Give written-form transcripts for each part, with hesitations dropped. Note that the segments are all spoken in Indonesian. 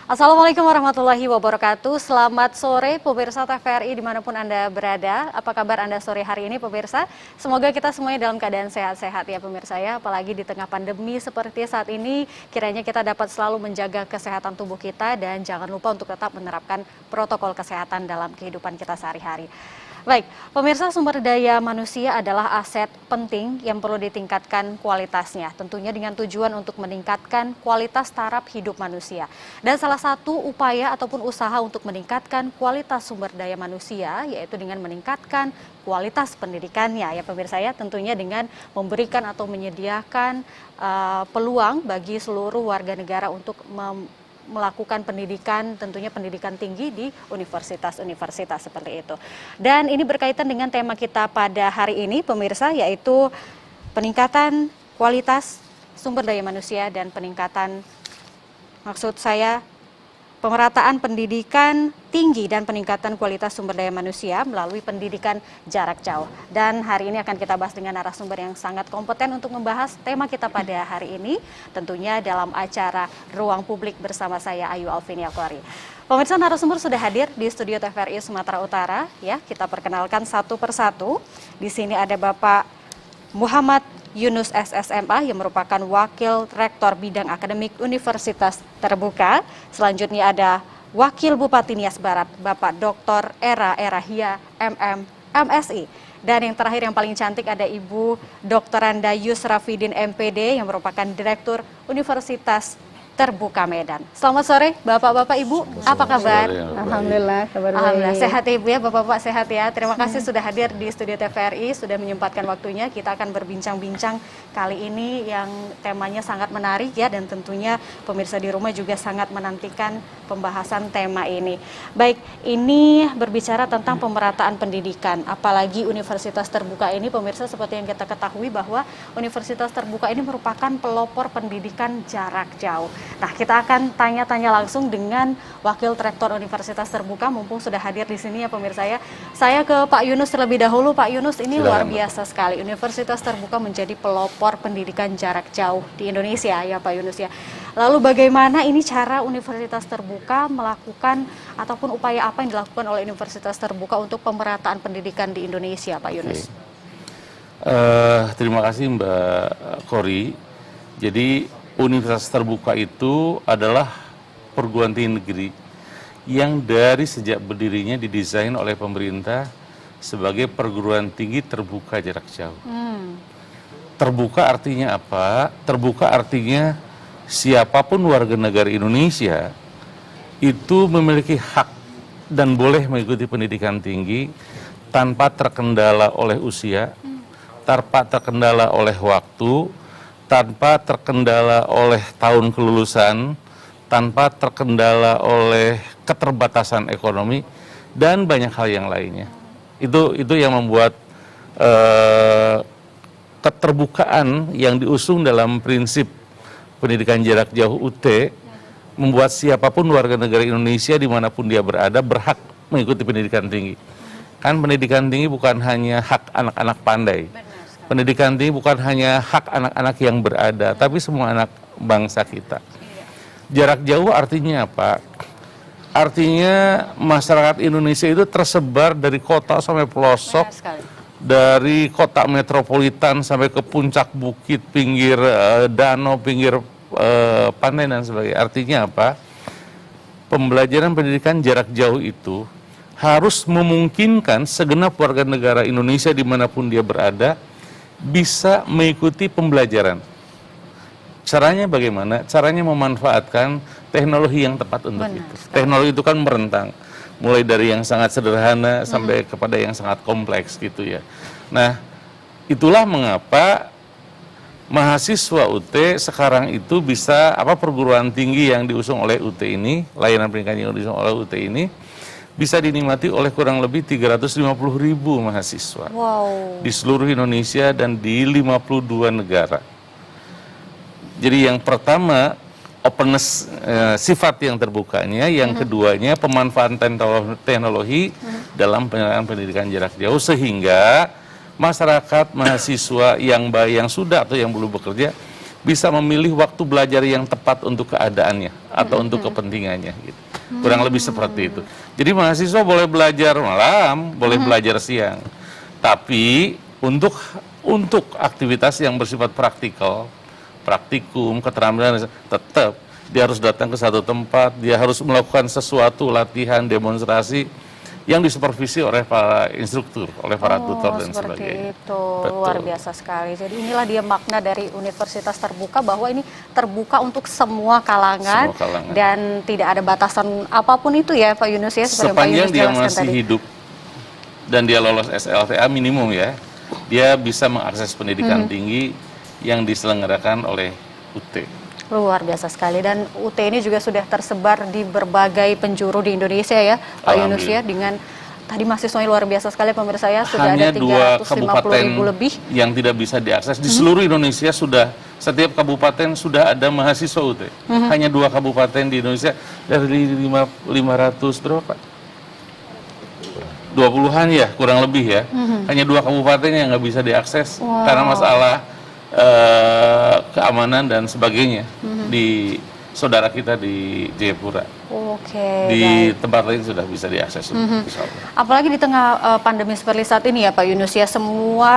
Assalamualaikum warahmatullahi wabarakatuh. Selamat sore pemirsa TVRI dimanapun Anda berada. Apa kabar Anda sore hari ini pemirsa? Semoga kita semuanya dalam keadaan sehat-sehat ya pemirsa ya. Apalagi di tengah pandemi seperti saat ini, kiranya kita dapat selalu menjaga kesehatan tubuh kita dan jangan lupa untuk tetap menerapkan protokol kesehatan dalam kehidupan kita sehari-hari. Baik, pemirsa, sumber daya manusia adalah aset penting yang perlu ditingkatkan kualitasnya. Tentunya dengan tujuan untuk meningkatkan kualitas taraf hidup manusia. Dan salah satu upaya ataupun usaha untuk meningkatkan kualitas sumber daya manusia yaitu dengan meningkatkan kualitas pendidikannya ya pemirsa ya. Tentunya dengan memberikan atau menyediakan peluang bagi seluruh warga negara untuk melakukan pendidikan, tentunya pendidikan tinggi di universitas-universitas seperti itu. Dan ini berkaitan dengan tema kita pada hari ini pemirsa, yaitu peningkatan kualitas sumber daya manusia dan peningkatan, maksud saya pemerataan pendidikan tinggi dan peningkatan kualitas sumber daya manusia melalui pendidikan jarak jauh. Dan hari ini akan kita bahas dengan narasumber yang sangat kompeten untuk membahas tema kita pada hari ini, tentunya dalam acara Ruang Publik bersama saya Ayu Alfinia Qori. Pemirsa, narasumber sudah hadir di studio TVRI Sumatera Utara ya. Kita perkenalkan satu persatu. Di sini ada Bapak Muhammad Yunus SSMA yang merupakan Wakil Rektor Bidang Akademik Universitas Terbuka. Selanjutnya ada Wakil Bupati Nias Barat, Bapak Dr. Era Erahia MM MSI. Dan yang terakhir yang paling cantik ada Ibu Dr. Anda Yusrafidin MPD yang merupakan Direktur Universitas Terbuka Medan. Selamat sore Bapak-Bapak Ibu, apa kabar? Alhamdulillah, kabar baik. Alhamdulillah, sehat ya Ibu ya, Bapak-Bapak sehat ya. Terima kasih sudah hadir di studio TVRI, sudah menyempatkan waktunya. Kita akan berbincang-bincang kali ini yang temanya sangat menarik ya, dan tentunya pemirsa di rumah juga sangat menantikan pembahasan tema ini. Baik, ini berbicara tentang pemerataan pendidikan, apalagi universitas terbuka ini pemirsa, seperti yang kita ketahui bahwa universitas terbuka ini merupakan pelopor pendidikan jarak jauh. Nah, kita akan tanya-tanya langsung dengan Wakil Rektor Universitas Terbuka, mumpung sudah hadir di sini ya pemirsa ya. Saya ke Pak Yunus terlebih dahulu. Pak Yunus, ini luar biasa sekali. Universitas Terbuka menjadi pelopor pendidikan jarak jauh di Indonesia ya Pak Yunus ya. Lalu bagaimana ini cara Universitas Terbuka melakukan ataupun upaya apa yang dilakukan oleh Universitas Terbuka untuk pemerataan pendidikan di Indonesia Pak Yunus? Terima kasih Mbak Qori. Jadi Universitas Terbuka itu adalah perguruan tinggi negeri yang dari sejak berdirinya didesain oleh pemerintah sebagai perguruan tinggi terbuka jarak jauh. Terbuka artinya apa? Terbuka artinya siapapun warga negara Indonesia itu memiliki hak dan boleh mengikuti pendidikan tinggi tanpa terkendala oleh usia, tanpa terkendala oleh waktu, tanpa terkendala oleh tahun kelulusan, tanpa terkendala oleh keterbatasan ekonomi, dan banyak hal yang lainnya. Itu yang membuat keterbukaan yang diusung dalam prinsip pendidikan jarak jauh UT, membuat siapapun warga negara Indonesia dimanapun dia berada berhak mengikuti pendidikan tinggi. Kan pendidikan tinggi bukan hanya hak anak-anak pandai. Pendidikan tinggi bukan hanya hak anak-anak yang berada, tapi semua anak bangsa kita. Jarak jauh artinya apa? Artinya masyarakat Indonesia itu tersebar dari kota sampai pelosok, dari kota metropolitan sampai ke puncak bukit, pinggir danau, pinggir pantai dan sebagainya. Artinya apa? Pembelajaran pendidikan jarak jauh itu harus memungkinkan segenap warga negara Indonesia dimanapun dia berada bisa mengikuti pembelajaran. Caranya bagaimana? Caranya memanfaatkan teknologi yang tepat untuk itu. Teknologi itu kan merentang, mulai dari yang sangat sederhana sampai kepada yang sangat kompleks gitu ya. Nah, itulah mengapa mahasiswa UT sekarang itu bisa perguruan tinggi yang diusung oleh UT ini, layanan pendidikan yang diusung oleh UT ini bisa dinikmati oleh kurang lebih 350.000 mahasiswa di seluruh Indonesia dan di 52 negara. Jadi yang pertama openness, sifat yang terbukanya, yang keduanya pemanfaatan teknologi dalam penyelenggaraan pendidikan jarak jauh sehingga masyarakat, mahasiswa yang sudah atau yang belum bekerja bisa memilih waktu belajar yang tepat untuk keadaannya atau untuk kepentingannya gitu. Kurang lebih seperti itu. Jadi mahasiswa boleh belajar malam, boleh belajar siang. Tapi untuk aktivitas yang bersifat praktikal, praktikum, keterampilan, tetap dia harus datang ke satu tempat, dia harus melakukan sesuatu latihan, demonstrasi yang disupervisi oleh para instruktur, oleh para tutor dan sebagainya. Itu luar biasa sekali. Jadi inilah dia makna dari universitas terbuka, bahwa ini terbuka untuk semua kalangan, dan tidak ada batasan apapun itu ya Pak Yunus ya. Sepanjang dia masih hidup dan dia lolos SLTA minimum ya, dia bisa mengakses pendidikan tinggi yang diselenggarakan oleh UT. Luar biasa sekali, dan UT ini juga sudah tersebar di berbagai penjuru di Indonesia ya Pak Yunus ya, dengan tadi mahasiswanya luar biasa sekali pemirsa ya, sudah hanya ada 350.000 lebih yang tidak bisa diakses. Di seluruh Indonesia setiap kabupaten sudah ada mahasiswa UT. Hanya 2 kabupaten di Indonesia dari 500 berapa? 20-an ya, kurang lebih ya. Hanya 2 kabupaten yang nggak bisa diakses karena masalah keamanan dan sebagainya di saudara kita di Jayapura. Di tempat lain sudah bisa diakses. Apalagi di tengah pandemi seperti saat ini ya Pak Yunus ya, semua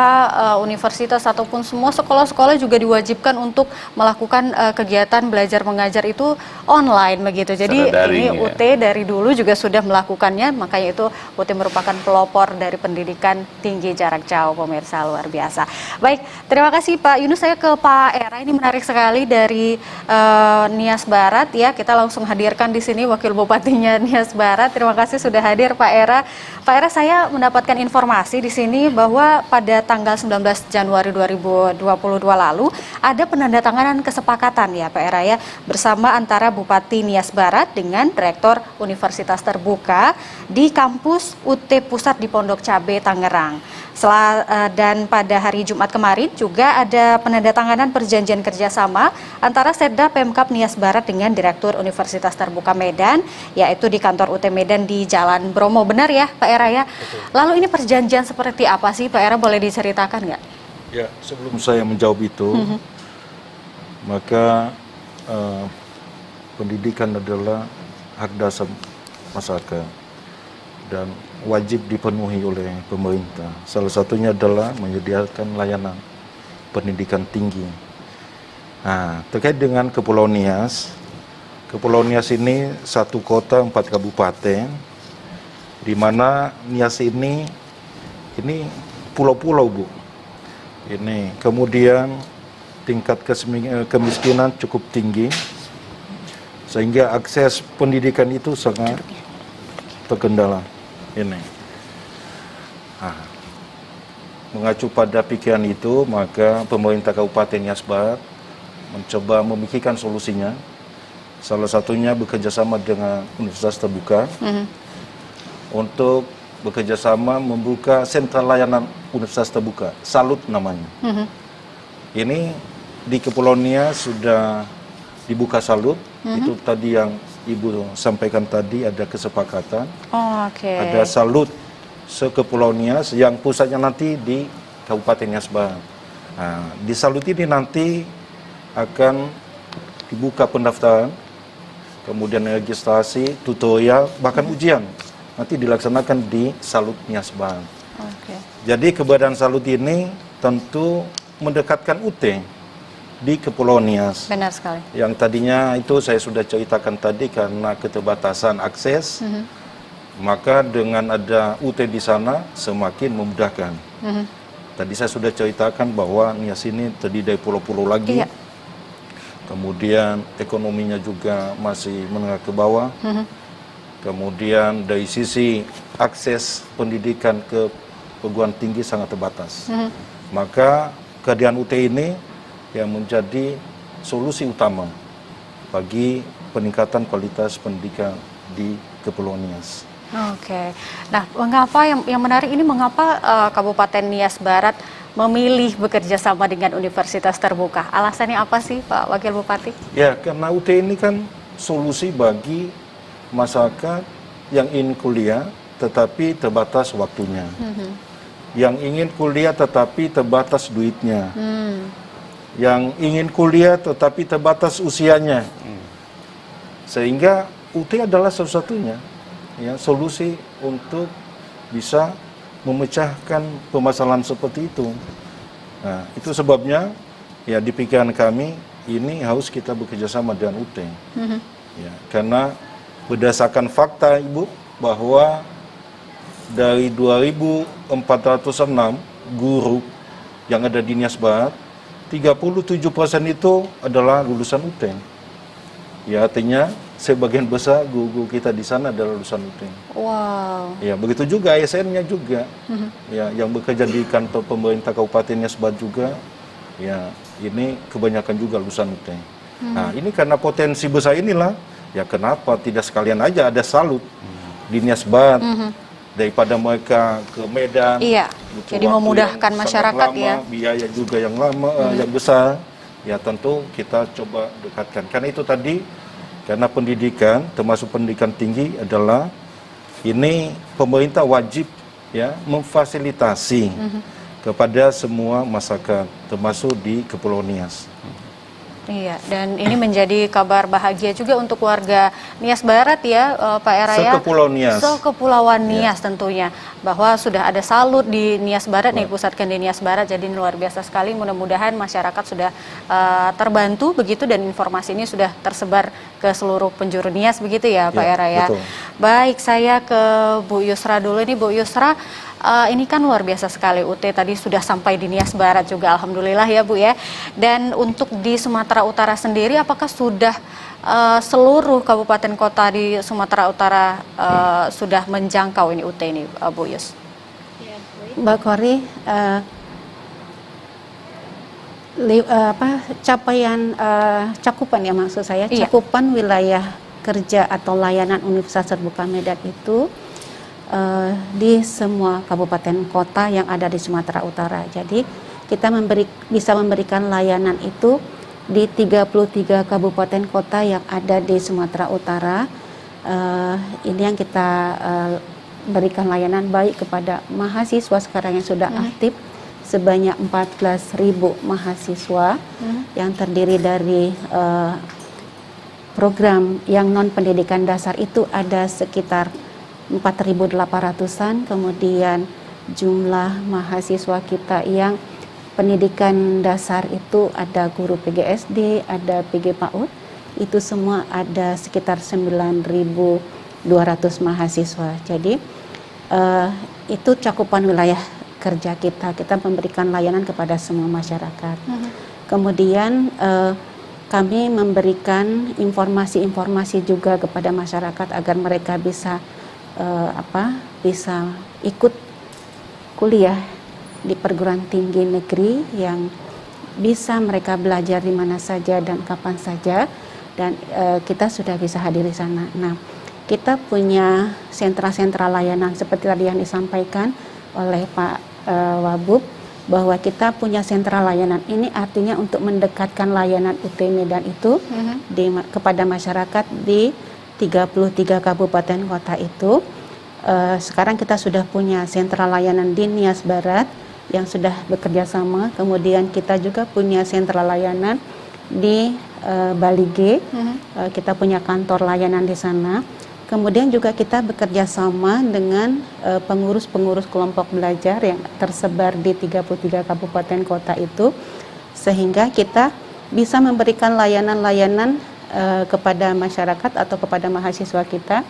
universitas ataupun semua sekolah-sekolah juga diwajibkan untuk melakukan kegiatan belajar mengajar itu online begitu. Jadi ini UT dari dulu juga sudah melakukannya, makanya itu UT merupakan pelopor dari pendidikan tinggi jarak jauh pemirsa, luar biasa. Baik, terima kasih Pak Yunus. Saya ke Pak Era, ini menarik sekali dari Nias Barat ya, kita langsung hadirkan di sini Wakil Bupatinya Nias Barat. Terima kasih sudah hadir Pak Era. Pak Era, saya mendapatkan informasi di sini bahwa pada tanggal 19 Januari 2022 lalu ada penandatanganan kesepakatan ya Pak Era ya, bersama antara Bupati Nias Barat dengan Rektor Universitas Terbuka di kampus UT Pusat di Pondok Cabe, Tangerang. Dan pada hari Jumat kemarin juga ada penandatanganan perjanjian kerjasama antara Setda Pemkab Nias Barat dengan Direktur Universitas Terbuka Medan, yaitu di kantor UT Medan di Jalan Bromo. Benar ya Pak Era ya? Betul. Lalu ini perjanjian seperti apa sih Pak Era, boleh diceritakan nggak? Ya, sebelum saya menjawab itu, maka pendidikan adalah hak dasar masyarakat dan wajib dipenuhi oleh pemerintah. Salah satunya adalah menyediakan layanan pendidikan tinggi. Nah, terkait dengan Kepulauan Nias ini 1 kota 4 kabupaten, di mana Nias ini pulau-pulau Bu. Ini kemudian tingkat kemiskinan cukup tinggi, sehingga akses pendidikan itu sangat terkendala. Ini. Mengacu pada pikiran itu, maka pemerintah Kabupaten Nias Barat mencoba memikirkan solusinya. Salah satunya bekerjasama dengan Universitas Terbuka untuk bekerjasama membuka sentra layanan Universitas Terbuka, Salut namanya. Ini di Kepulauan Nias sudah dibuka Salut, itu tadi yang Ibu sampaikan tadi, ada kesepakatan. Ada Salut se-Kepulauan Nias yang pusatnya nanti di Kabupaten Nias Barat. Nah, di Salut ini nanti akan dibuka pendaftaran, kemudian registrasi, tutorial, bahkan ujian nanti dilaksanakan di Salut Nias Barat. Jadi keberadaan Salut ini tentu mendekatkan UT di Kepulauan Nias. Benar sekali. Yang tadinya itu saya sudah ceritakan tadi, karena keterbatasan akses, Maka dengan ada UT di sana semakin memudahkan. Tadi saya sudah ceritakan bahwa Nias ini terdiri dari pulau-pulau lagi. Iya. Kemudian ekonominya juga masih menengah ke bawah. Kemudian dari sisi akses pendidikan ke perguruan tinggi sangat terbatas. Maka kehadiran UT ini yang menjadi solusi utama bagi peningkatan kualitas pendidikan di Kepulauan Nias. Oke. Nah, mengapa yang menarik ini mengapa Kabupaten Nias Barat memilih bekerja sama dengan universitas terbuka? Alasannya apa sih, Pak Wakil Bupati? Ya, karena UT ini kan solusi bagi masyarakat yang ingin kuliah tetapi terbatas waktunya. Yang ingin kuliah tetapi terbatas duitnya. Yang ingin kuliah tetapi terbatas usianya. Sehingga UT adalah satu-satunya ya, solusi untuk bisa memecahkan permasalahan seperti itu. Nah, itu sebabnya ya di pikiran kami ini harus kita bekerja sama dengan UT. Ya, karena berdasarkan fakta Ibu bahwa dari 2.406 guru yang ada di Nias Barat, 37% itu adalah lulusan UT. Ya, artinya sebagian besar guru kita di sana adalah lulusan UT. Wow. Ya, begitu juga ASN-nya juga. Ya, yang bekerja di kantor pemerintah Kabupaten Nias Barat juga. Ya, ini kebanyakan juga lulusan UT. Nah, ini karena potensi besar inilah, ya kenapa tidak sekalian aja ada salut di Nias Barat daripada mereka ke Medan. Iya. butuh Jadi waktu memudahkan yang masyarakat sangat lama, ya. biaya juga yang lama, yang besar. Ya tentu kita coba dekatkan. Karena itu tadi, karena pendidikan, termasuk pendidikan tinggi adalah ini pemerintah wajib ya memfasilitasi kepada semua masyarakat, termasuk di Kepulauan Nias. Iya, dan ini menjadi kabar bahagia juga untuk warga Nias Barat ya, Pak Eraya. Sekepulauan Nias. Sekepulauan Nias tentunya. Bahwa sudah ada salut di Nias Barat, nih pusatkan di Nias Barat, jadi ini luar biasa sekali. Mudah-mudahan masyarakat sudah terbantu begitu dan informasi ini sudah tersebar ke seluruh penjuru Nias begitu ya, Pak Eraya. Betul. Baik, saya ke Bu Yusra dulu nih, Bu Yusra. Ini kan luar biasa sekali, UT tadi sudah sampai di Nias Barat juga, alhamdulillah ya Bu ya. Dan untuk di Sumatera Utara sendiri, apakah sudah seluruh kabupaten kota di Sumatera Utara sudah menjangkau ini UT ini, Bu Yus? Mbak Kori, capaian cakupan ya maksud saya, cakupan wilayah kerja atau layanan Universitas Terbuka Medan itu di semua kabupaten kota yang ada di Sumatera Utara. Jadi kita bisa memberikan layanan itu di 33 kabupaten kota yang ada di Sumatera Utara. Ini yang kita berikan layanan baik kepada mahasiswa sekarang yang sudah aktif sebanyak 14.000 mahasiswa yang terdiri dari program yang non pendidikan dasar itu ada sekitar 4.800-an, kemudian jumlah mahasiswa kita yang pendidikan dasar itu ada guru PGSD, ada PG PAUD, itu semua ada sekitar 9.200 mahasiswa. Jadi itu cakupan wilayah kerja kita memberikan layanan kepada semua masyarakat. Kemudian kami memberikan informasi-informasi juga kepada masyarakat agar mereka bisa bisa ikut kuliah di perguruan tinggi negeri yang bisa mereka belajar di mana saja dan kapan saja, dan kita sudah bisa hadir di sana. Nah, kita punya sentra-sentra layanan seperti tadi yang disampaikan oleh Pak Wabub, bahwa kita punya sentra layanan. Ini artinya untuk mendekatkan layanan UT Medan itu kepada masyarakat di 33 kabupaten kota itu. Sekarang kita sudah punya sentra layanan di Nias Barat yang sudah bekerja sama. Kemudian kita juga punya sentra layanan di Balige. Kita punya kantor layanan di sana. Kemudian juga kita bekerja sama dengan pengurus-pengurus kelompok belajar yang tersebar di 33 kabupaten kota itu, sehingga kita bisa memberikan layanan-layanan kepada masyarakat atau kepada mahasiswa kita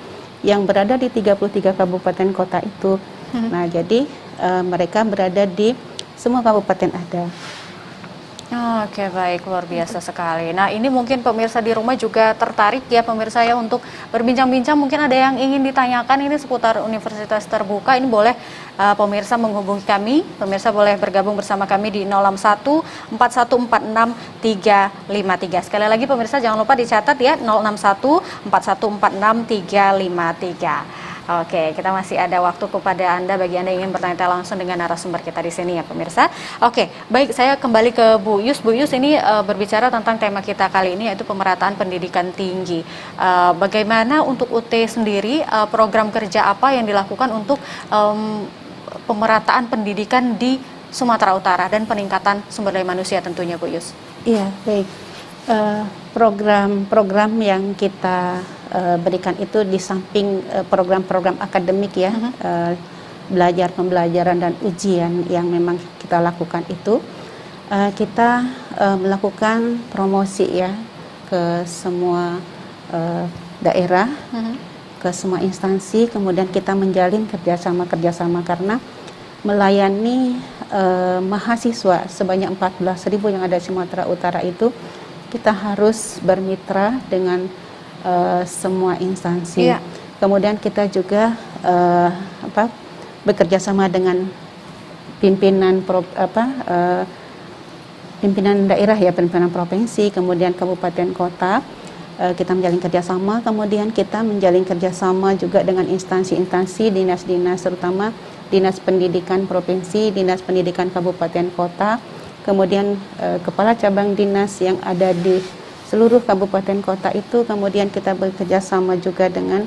yang berada di 33 kabupaten kota itu. Nah, jadi mereka berada di semua kabupaten ada. Oke, baik, luar biasa sekali. Nah, ini mungkin pemirsa di rumah juga tertarik ya pemirsa ya untuk berbincang-bincang. Mungkin ada yang ingin ditanyakan ini seputar Universitas Terbuka. Ini boleh pemirsa menghubungi kami. Pemirsa boleh bergabung bersama kami di 061 4146 353. Sekali lagi pemirsa jangan lupa dicatat ya, 061 4146 353. Oke, kita masih ada waktu kepada Anda bagi Anda yang ingin bertanya langsung dengan narasumber kita di sini ya pemirsa. Oke, baik, saya kembali ke Bu Yus. Bu Yus ini berbicara tentang tema kita kali ini yaitu pemerataan pendidikan tinggi. Bagaimana untuk UT sendiri, program kerja apa yang dilakukan untuk pemerataan pendidikan di Sumatera Utara dan peningkatan sumber daya manusia tentunya Bu Yus? Iya, baik. Program-program yang kita berikan itu di samping program-program akademik ya, belajar pembelajaran dan ujian yang memang kita lakukan itu, kita melakukan promosi ya ke semua daerah, ke semua instansi, kemudian kita menjalin kerjasama karena melayani mahasiswa sebanyak 14.000 yang ada di Sumatera Utara itu, kita harus bermitra dengan semua instansi. Yeah. Kemudian kita juga bekerja sama dengan pimpinan pimpinan daerah ya, pimpinan provinsi, kemudian kabupaten kota. Kita menjalin kerjasama, kemudian kita menjalin kerjasama juga dengan instansi-instansi, dinas-dinas, terutama dinas pendidikan provinsi, dinas pendidikan kabupaten kota, kemudian kepala cabang dinas yang ada di seluruh kabupaten kota itu, kemudian kita bekerja sama juga dengan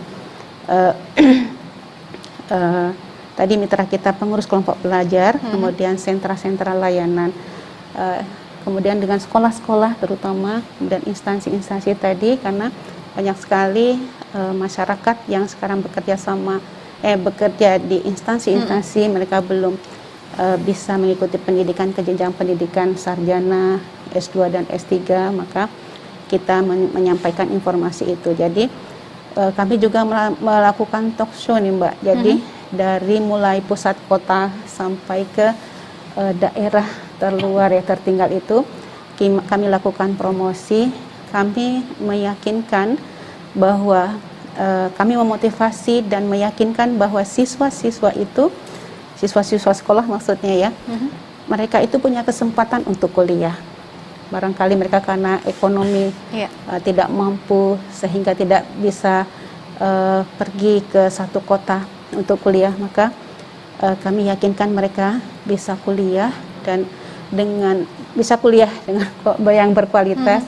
tadi mitra kita pengurus kelompok pelajar, kemudian sentra-sentra layanan, kemudian dengan sekolah-sekolah terutama, kemudian instansi-instansi tadi, karena banyak sekali masyarakat yang sekarang bekerja di instansi-instansi, mereka belum bisa mengikuti pendidikan ke jenjang pendidikan sarjana, S2 dan S3, maka kita menyampaikan informasi itu. Jadi kami juga melakukan talk show nih Mbak. Jadi dari mulai pusat kota sampai ke daerah terluar ya, tertinggal itu kami lakukan promosi. Kami meyakinkan bahwa kami memotivasi dan meyakinkan bahwa siswa-siswa itu, siswa-siswa sekolah maksudnya ya, mereka itu punya kesempatan untuk kuliah. Barangkali mereka karena ekonomi tidak mampu sehingga tidak bisa pergi ke satu kota untuk kuliah, maka kami yakinkan mereka bisa kuliah dan bisa kuliah dengan yang berkualitas,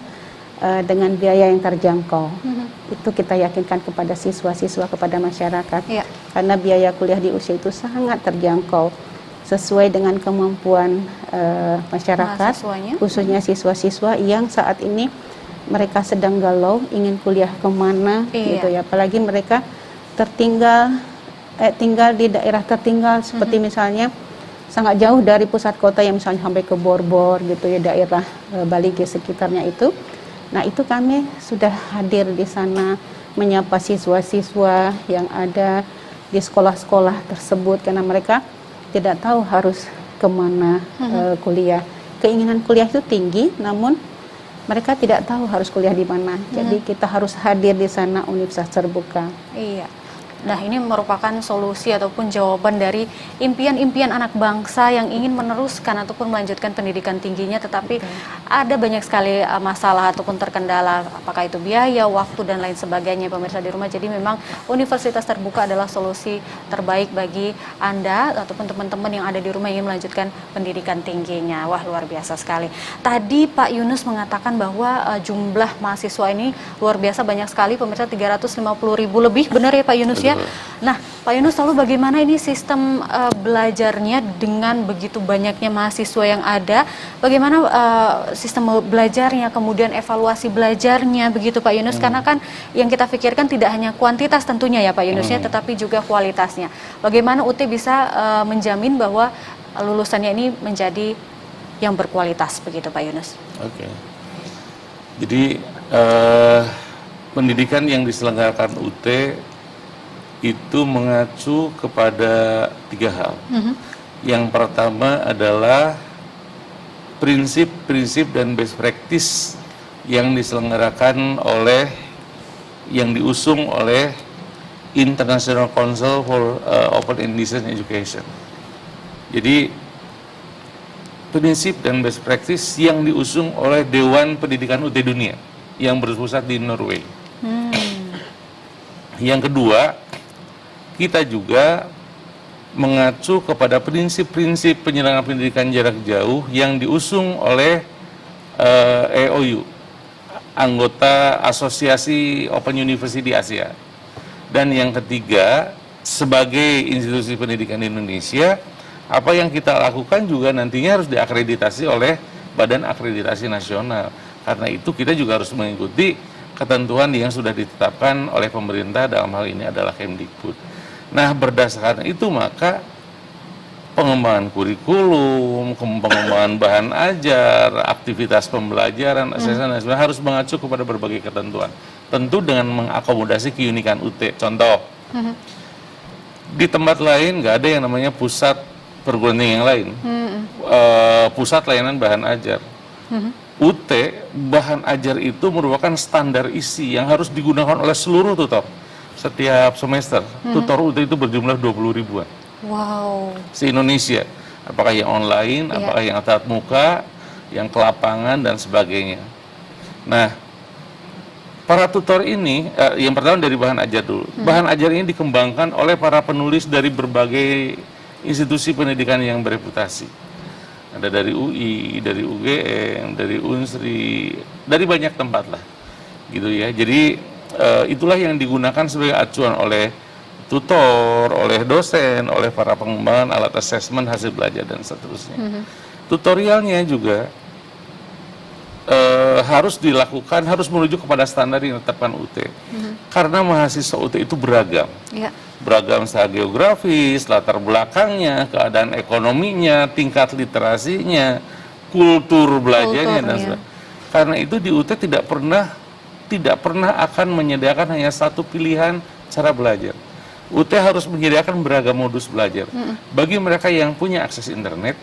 dengan biaya yang terjangkau. Itu kita yakinkan kepada siswa-siswa, kepada masyarakat, karena biaya kuliah di usia itu sangat terjangkau sesuai dengan kemampuan masyarakat, khususnya siswa-siswa yang saat ini mereka sedang galau ingin kuliah kemana gitu ya, apalagi mereka tinggal di daerah tertinggal seperti misalnya sangat jauh dari pusat kota yang misalnya sampai ke Bor-Bor gitu ya, daerah Baligi sekitarnya itu. Nah, itu kami sudah hadir di sana menyapa siswa-siswa yang ada di sekolah-sekolah tersebut, karena mereka tidak tahu harus kemana kuliah. Keinginan kuliah itu tinggi, namun mereka tidak tahu harus kuliah di mana. Jadi kita harus hadir di sana, Universitas Terbuka. Iya. Nah, ini merupakan solusi ataupun jawaban dari impian-impian anak bangsa yang ingin meneruskan ataupun melanjutkan pendidikan tingginya, tetapi ada banyak sekali masalah ataupun terkendala, apakah itu biaya, waktu, dan lain sebagainya, pemirsa di rumah. Jadi memang Universitas Terbuka adalah solusi terbaik bagi Anda ataupun teman-teman yang ada di rumah yang ingin melanjutkan pendidikan tingginya. Wah, luar biasa sekali. Tadi Pak Yunus mengatakan bahwa jumlah mahasiswa ini luar biasa banyak sekali, pemirsa, 350.000 lebih, benar ya Pak Yunus ya? Nah, Pak Yunus, lalu bagaimana ini sistem belajarnya dengan begitu banyaknya mahasiswa yang ada? Bagaimana sistem belajarnya, kemudian evaluasi belajarnya begitu Pak Yunus? Karena kan yang kita pikirkan tidak hanya kuantitas tentunya ya Pak Yunus ya, tetapi juga kualitasnya. Bagaimana UT bisa menjamin bahwa lulusannya ini menjadi yang berkualitas begitu Pak Yunus? Oke. Jadi pendidikan yang diselenggarakan UT itu mengacu kepada 3 hal. Yang pertama adalah prinsip-prinsip dan best practice yang diselenggarakan oleh, yang diusung oleh International Council for Open and Decent Education. Jadi prinsip dan best practice yang diusung oleh Dewan Pendidikan UT Dunia yang berpusat di Norway. Yang kedua, kita juga mengacu kepada prinsip-prinsip penyelenggaraan pendidikan jarak jauh yang diusung oleh EOU, anggota Asosiasi Open University di Asia. Dan yang ketiga, sebagai institusi pendidikan di Indonesia, apa yang kita lakukan juga nantinya harus diakreditasi oleh Badan Akreditasi Nasional. Karena itu kita juga harus mengikuti ketentuan yang sudah ditetapkan oleh pemerintah, dalam hal ini adalah Kemdikbud. Nah, berdasarkan itu maka pengembangan kurikulum, pengembangan bahan ajar, aktivitas pembelajaran, asesmen harus mengacu kepada berbagai ketentuan. Tentu dengan mengakomodasi keunikan UT. Contoh, di tempat lain nggak ada yang namanya pusat perguruan tinggi yang lain, pusat layanan bahan ajar. UT, bahan ajar itu merupakan standar isi yang harus digunakan oleh seluruh tutor setiap semester. Tutor UT itu berjumlah 20 ribuan. Wow. Se-Indonesia, apakah yang online, apakah yang tatap muka, yang ke lapangan dan sebagainya. Nah, para tutor ini, yang pertama dari bahan ajar dulu. Bahan ajar ini dikembangkan oleh para penulis dari berbagai institusi pendidikan yang bereputasi. Ada dari UI, dari UGM, dari Unsri, dari banyak tempat lah, gitu ya. Jadi itulah yang digunakan sebagai acuan oleh tutor, oleh dosen, oleh para pengembangan alat asesmen hasil belajar dan seterusnya. Tutorialnya juga harus dilakukan, harus menuju kepada standar yang ditetapkan UT. Karena mahasiswa UT itu beragam. Beragam secara geografis, latar belakangnya, keadaan ekonominya, tingkat literasinya, kultur belajarnya dan sebagainya. Karena itu di UT tidak pernah akan menyediakan hanya satu pilihan cara belajar. UT harus menyediakan beragam modus belajar. Bagi mereka yang punya akses internet,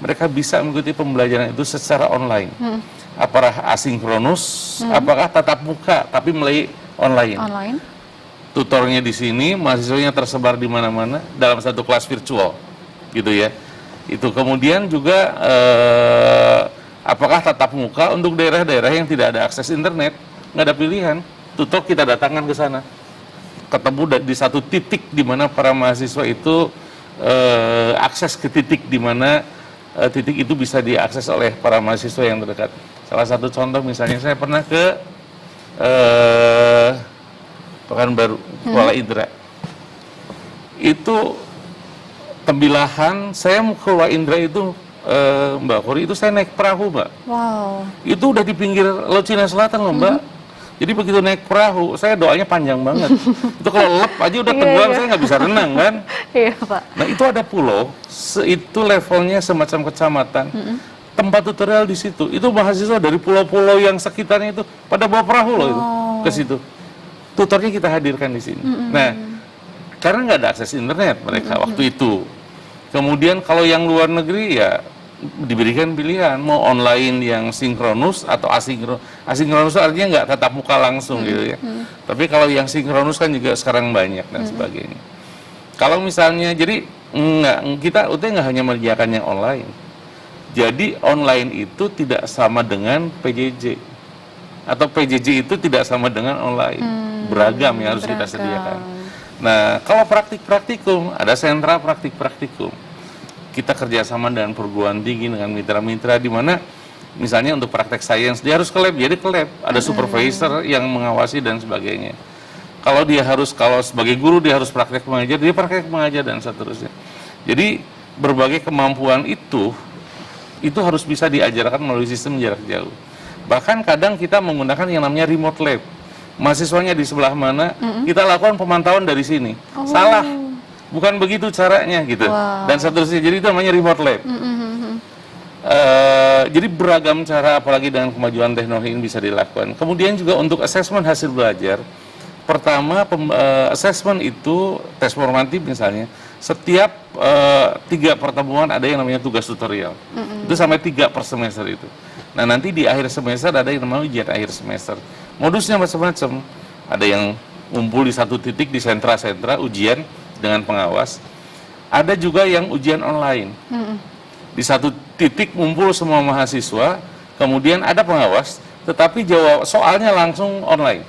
mereka bisa mengikuti pembelajaran itu secara online. Apakah asinkronus, apakah tatap muka, tapi melalui online. Tutornya di sini, mahasiswanya tersebar di mana-mana dalam satu kelas virtual, gitu ya. Itu kemudian juga apakah tatap muka untuk daerah-daerah yang tidak ada akses internet, nggak ada pilihan, tutor kita datangkan ke sana, ketemu di satu titik di mana para mahasiswa itu akses ke titik di mana titik itu bisa diakses oleh para mahasiswa yang terdekat. Salah satu contoh misalnya saya pernah ke Pekanbaru, Kuala Indra. Itu Tembilahan, saya mau ke Kuala Indra itu Mbak Kori, itu saya naik perahu, Mbak. Wow. Itu udah di pinggir Laut Cina Selatan loh, Mbak. Jadi begitu naik perahu, saya doanya panjang banget. Itu kalau lep aja udah tenggelam, saya nggak bisa renang kan. Iya, Pak. Nah itu ada pulau, itu levelnya semacam kecamatan. Tempat tutorial di situ, itu mahasiswa dari pulau-pulau yang sekitarnya itu pada bawa perahu loh itu ke situ. Tutornya kita hadirkan di sini. Nah, karena nggak ada akses internet mereka waktu itu. Kemudian kalau yang luar negeri ya diberikan pilihan mau online yang sinkronus atau asinkronus. Asinkronus artinya nggak tatap muka langsung gitu ya. Tapi kalau yang sinkronus kan juga sekarang banyak dan sebagainya. Kalau misalnya jadi kita UT nggak hanya menyediakan yang online. Jadi online itu tidak sama dengan PJJ atau PJJ itu tidak sama dengan online. Beragam yang harus kita sediakan. Nah, kalau praktik-praktikum, ada sentra praktik-praktikum. Kita kerjasama dengan perguruan tinggi, dengan mitra-mitra, di mana misalnya untuk praktek sains, dia harus ke lab, jadi ke lab. Ada supervisor yang mengawasi dan sebagainya. Kalau dia harus, kalau sebagai guru dia harus praktek mengajar, dia praktek mengajar dan seterusnya. Jadi berbagai kemampuan itu harus bisa diajarkan melalui sistem jarak jauh. Bahkan kadang kita menggunakan yang namanya remote lab. Mahasiswanya di sebelah mana, kita lakukan pemantauan dari sini. Salah, bukan begitu caranya gitu. Dan seterusnya, jadi itu namanya remote lab. Jadi beragam cara, apalagi dengan kemajuan teknologi ini bisa dilakukan. Kemudian juga untuk asesmen hasil belajar, Pertama, assessment itu tes formatif misalnya, setiap 3 pertemuan ada yang namanya tugas tutorial. Itu sampai 3 per semester itu. Nah, nanti di akhir semester ada yang namanya ujian akhir semester. Modusnya macam-macam. Ada yang ngumpul di satu titik di sentra-sentra ujian dengan pengawas. Ada juga yang ujian online. Di satu titik ngumpul semua mahasiswa, kemudian ada pengawas, tetapi jawab soalnya langsung online.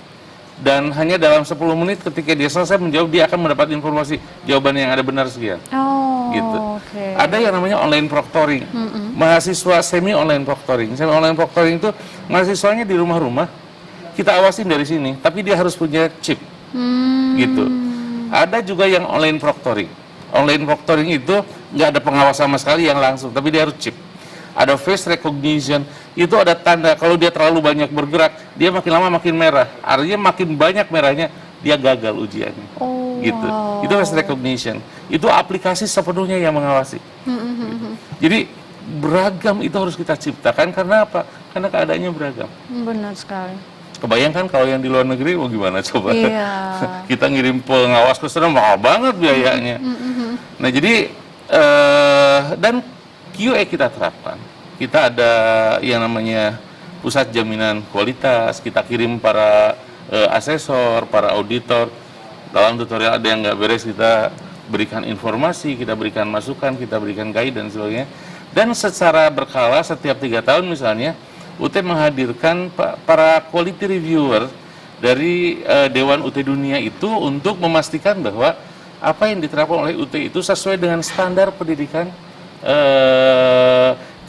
Dan hanya dalam 10 menit ketika dia selesai menjawab, dia akan mendapat informasi jawaban yang ada benar sekian. Oh, Gitu. oke. Ada yang namanya online proctoring. Mahasiswa semi online proctoring. Semi online proctoring itu mahasiswanya di rumah-rumah, kita awasin dari sini, tapi dia harus punya chip. Gitu. Ada juga yang online proctoring. Online proctoring itu nggak ada pengawas sama sekali yang langsung, tapi dia harus chip. Ada face recognition, itu ada tanda kalau dia terlalu banyak bergerak, dia makin lama makin merah. Artinya makin banyak merahnya, dia gagal ujiannya. Oh, Gitu. wow. Itu face recognition. Itu aplikasi sepenuhnya yang mengawasi. Jadi beragam itu harus kita ciptakan karena apa? Karena keadaannya beragam. Benar sekali. Kebayangkan kalau yang di luar negeri mau gimana coba? Iya. Kita ngirim pengawas ke sana mahal banget biayanya. Nah jadi dan QA kita terapkan. Kita ada yang namanya pusat jaminan kualitas. Kita kirim para asesor, para auditor. Dalam tutorial ada yang nggak beres kita berikan informasi, kita berikan masukan, kita berikan guidance dan sebagainya. Dan secara berkala setiap 3 tahun misalnya UT menghadirkan para quality reviewer dari Dewan UT Dunia itu untuk memastikan bahwa apa yang diterapkan oleh UT itu sesuai dengan standar pendidikan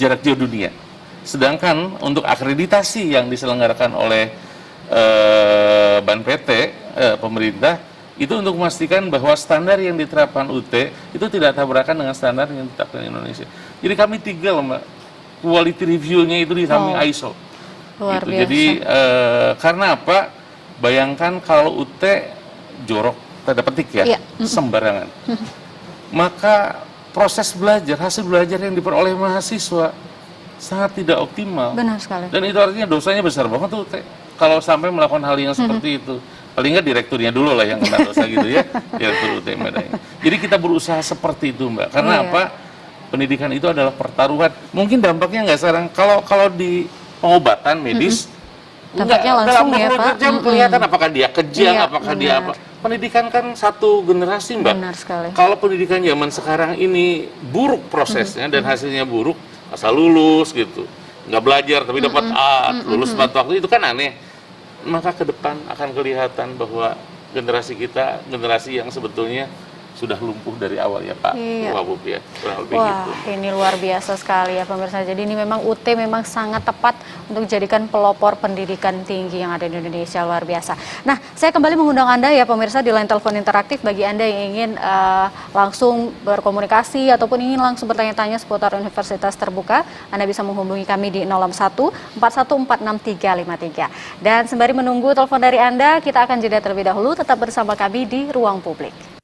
jarak jauh dunia. Sedangkan untuk akreditasi yang diselenggarakan oleh Ban PT, pemerintah, itu untuk memastikan bahwa standar yang diterapkan UT itu tidak tabrakan dengan standar yang ditetapkan di Indonesia. Jadi kami 3 loh Mbak. Quality review-nya itu di samping ISO. Luar Gitu. biasa. Jadi karena apa? Bayangkan kalau UT jorok, tanda petik ya, Iya. sembarangan. Maka proses belajar, hasil belajar yang diperoleh mahasiswa sangat tidak optimal. Benar sekali. Dan itu artinya dosanya besar banget tuh UT. Kalau sampai melakukan hal yang seperti itu. Paling nggak direkturnya dulu lah yang kena dosa gitu ya, direktur UT Medan. Jadi kita berusaha seperti itu Mbak. Karena Iya. apa? Pendidikan itu adalah pertaruhan. Mungkin dampaknya nggak sekarang. Kalau di pengobatan medis, Dampaknya nggak, langsung dalam ya, 24 Pak. jam kelihatan apakah dia kejang, Iya, apakah dia benar. apa. Pendidikan kan satu generasi Mbak. Benar sekali. Kalau pendidikan zaman sekarang ini buruk prosesnya dan hasilnya buruk, asal lulus gitu, nggak belajar tapi dapat A, lulus tepat waktu, itu kan aneh. Maka ke depan akan kelihatan bahwa generasi kita generasi yang sebetulnya sudah lumpuh dari awal ya Pak Iya. Wabub ya, kurang lebih Wah, gitu. ini luar biasa sekali ya pemirsa. Jadi ini memang UT memang sangat tepat untuk dijadikan pelopor pendidikan tinggi yang ada di Indonesia, luar biasa. Nah, saya kembali mengundang Anda ya pemirsa di line telepon interaktif bagi Anda yang ingin langsung berkomunikasi ataupun ingin langsung bertanya-tanya seputar Universitas Terbuka. Anda bisa menghubungi kami di 061 4146353. Dan sembari menunggu telepon dari Anda, kita akan jeda terlebih dahulu. Tetap bersama kami di Ruang Publik.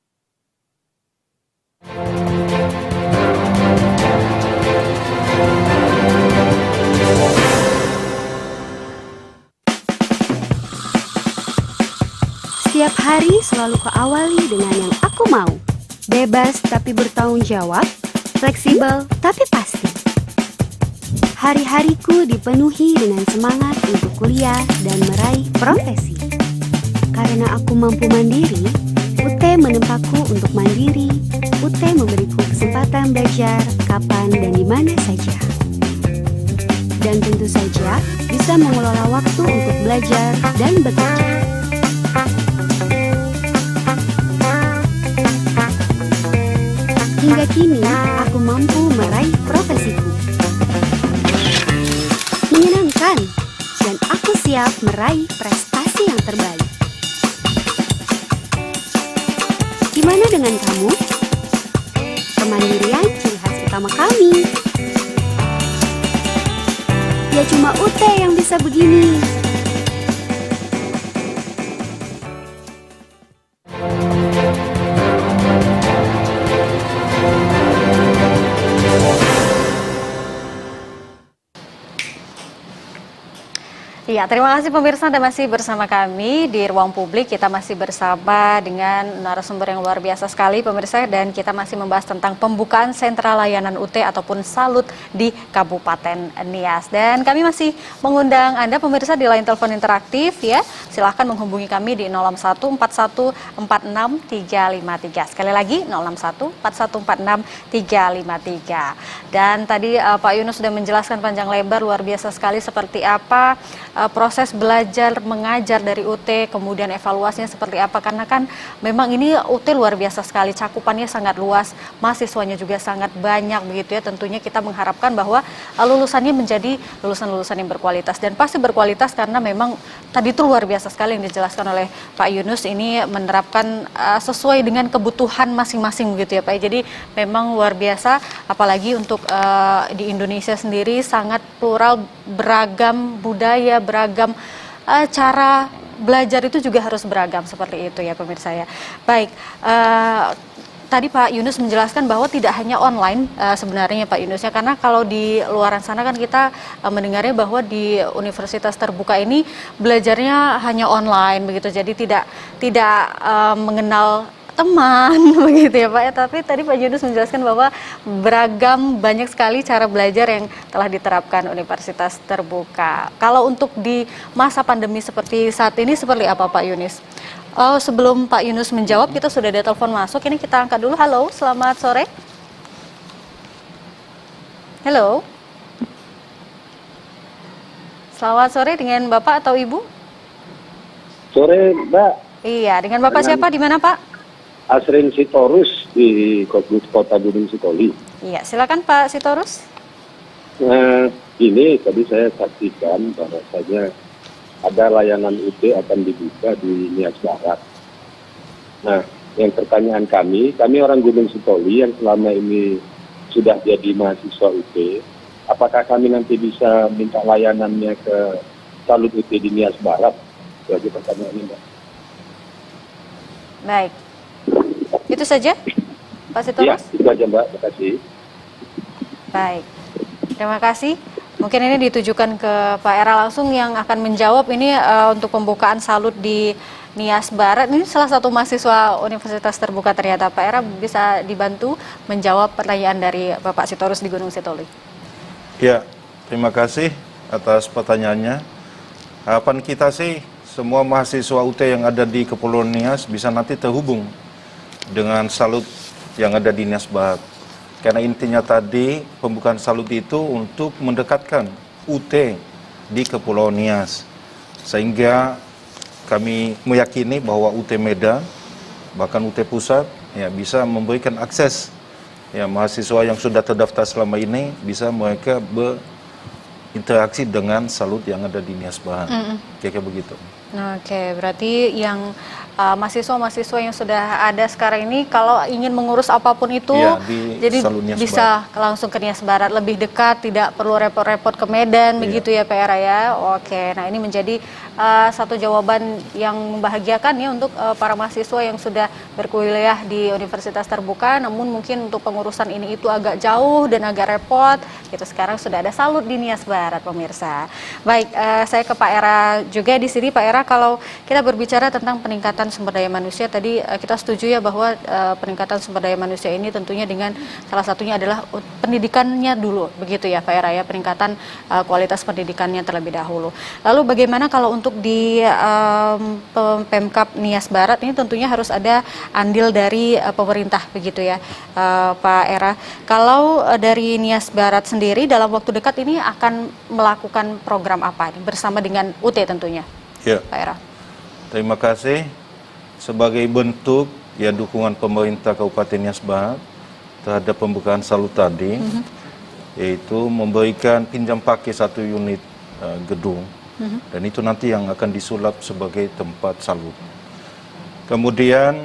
Setiap hari selalu kuawali dengan yang aku mau. Bebas tapi bertanggung jawab, fleksibel tapi pasti. Hari-hariku dipenuhi dengan semangat untuk kuliah dan meraih profesi. Karena aku mampu mandiri, UT menempaku untuk mandiri. UT memberiku kesempatan belajar kapan dan di mana saja. Dan tentu saja bisa mengelola waktu untuk belajar dan bekerja. Hingga kini, aku mampu meraih profesiku. Menyenangkan, dan aku siap meraih prestasi yang terbaik. Gimana dengan kamu? Kemandirian ciri khas utama kami. Ya cuma UT yang bisa begini. Iya, terima kasih pemirsa Anda masih bersama kami di Ruang Publik. Kita masih bersama dengan narasumber yang luar biasa sekali pemirsa, dan kita masih membahas tentang pembukaan sentra layanan UT ataupun salut di Kabupaten Nias. Dan kami masih mengundang Anda pemirsa di line telepon interaktif ya. Silahkan menghubungi kami di 061 41 46 353. Sekali lagi 061 41 46 353. Dan tadi Pak Yunus sudah menjelaskan panjang lebar luar biasa sekali seperti apa proses belajar mengajar dari UT, kemudian evaluasinya seperti apa, karena kan memang ini UT luar biasa sekali, cakupannya sangat luas, mahasiswanya juga sangat banyak begitu ya. Tentunya kita mengharapkan bahwa lulusannya menjadi lulusan-lulusan yang berkualitas, dan pasti berkualitas karena memang tadi itu luar biasa sekali yang dijelaskan oleh Pak Yunus, ini menerapkan sesuai dengan kebutuhan masing-masing begitu ya Pak. Jadi memang luar biasa, apalagi untuk di Indonesia sendiri sangat plural, beragam budaya, beragam cara belajar itu juga harus beragam seperti itu ya pemirsa ya. Baik, tadi Pak Yunus menjelaskan bahwa tidak hanya online sebenarnya Pak Yunus ya, karena kalau di luaran sana kan kita mendengarnya bahwa di universitas terbuka ini belajarnya hanya online begitu, jadi tidak mengenal teman begitu ya Pak ya. Tapi tadi Pak Yunus menjelaskan bahwa beragam banyak sekali cara belajar yang telah diterapkan universitas terbuka. Kalau untuk di masa pandemi seperti saat ini seperti apa Pak Yunus? Sebelum Pak Yunus menjawab, kita sudah ada telepon masuk, ini kita angkat dulu. Halo, selamat sore. Halo. Selamat sore, dengan Bapak atau Ibu? Sore, Mbak. Iya, dengan Bapak siapa, di mana Pak? Asrin Sitorus di Kota Gunung Sitoli. Iya, silakan Pak Sitorus. Nah, ini tadi saya saksikan bahwasanya ada layanan UT akan dibuka di Nias Barat. Nah, yang pertanyaan kami orang Gunung Sitoli yang selama ini sudah jadi mahasiswa UT, apakah kami nanti bisa minta layanannya ke salut UT di Nias Barat? Itu aja pertanyaannya, Mbak. Baik. Itu saja, Pak Sitorus? Iya, itu aja Mbak, terima kasih. Baik, terima kasih. Mungkin ini ditujukan ke Pak Era langsung yang akan menjawab ini untuk pembukaan salut di Nias Barat. Ini salah satu mahasiswa Universitas Terbuka ternyata. Pak Era bisa dibantu menjawab pertanyaan dari Bapak Sitorus di Gunung Sitoli. Ya, terima kasih atas pertanyaannya. Harapan kita sih semua mahasiswa UT yang ada di Kepulauan Nias bisa nanti terhubung dengan salut yang ada di Nias Barat. Karena intinya tadi pembukaan salut itu untuk mendekatkan UT di Kepulauan Nias. Sehingga kami meyakini bahwa UT Medan, bahkan UT Pusat ya bisa memberikan akses ya mahasiswa yang sudah terdaftar selama ini bisa mereka berinteraksi dengan salut yang ada di Nias Barat. Kira-kira begitu. Oke, berarti yang mahasiswa-mahasiswa yang sudah ada sekarang ini kalau ingin mengurus apapun itu ya, jadi bisa langsung ke Nias Barat, lebih dekat, tidak perlu repot-repot ke Medan begitu ya Pak Era ya. Oke, nah ini menjadi satu jawaban yang membahagiakan ya untuk para mahasiswa yang sudah berkuliah di Universitas Terbuka, namun mungkin untuk pengurusan ini itu agak jauh dan agak repot gitu. Sekarang sudah ada salut di Nias Barat pemirsa. Baik, saya ke Pak Era juga di sini. Pak Era, kalau kita berbicara tentang peningkatan sumber daya manusia, tadi kita setuju ya bahwa peningkatan sumber daya manusia ini tentunya dengan salah satunya adalah pendidikannya dulu, begitu ya Pak Era ya, peningkatan kualitas pendidikannya terlebih dahulu. Lalu bagaimana kalau untuk di Pemkab Nias Barat ini tentunya harus ada andil dari pemerintah begitu ya Pak Era. Kalau dari Nias Barat sendiri dalam waktu dekat ini akan melakukan program apa ini bersama dengan UT tentunya? Ya. Pak Era. Terima kasih. Sebagai bentuk ya dukungan pemerintah Kabupaten Nias Barat terhadap pembukaan salut tadi, yaitu memberikan pinjam pakai 1 unit gedung, dan itu nanti yang akan disulap sebagai tempat salut. Kemudian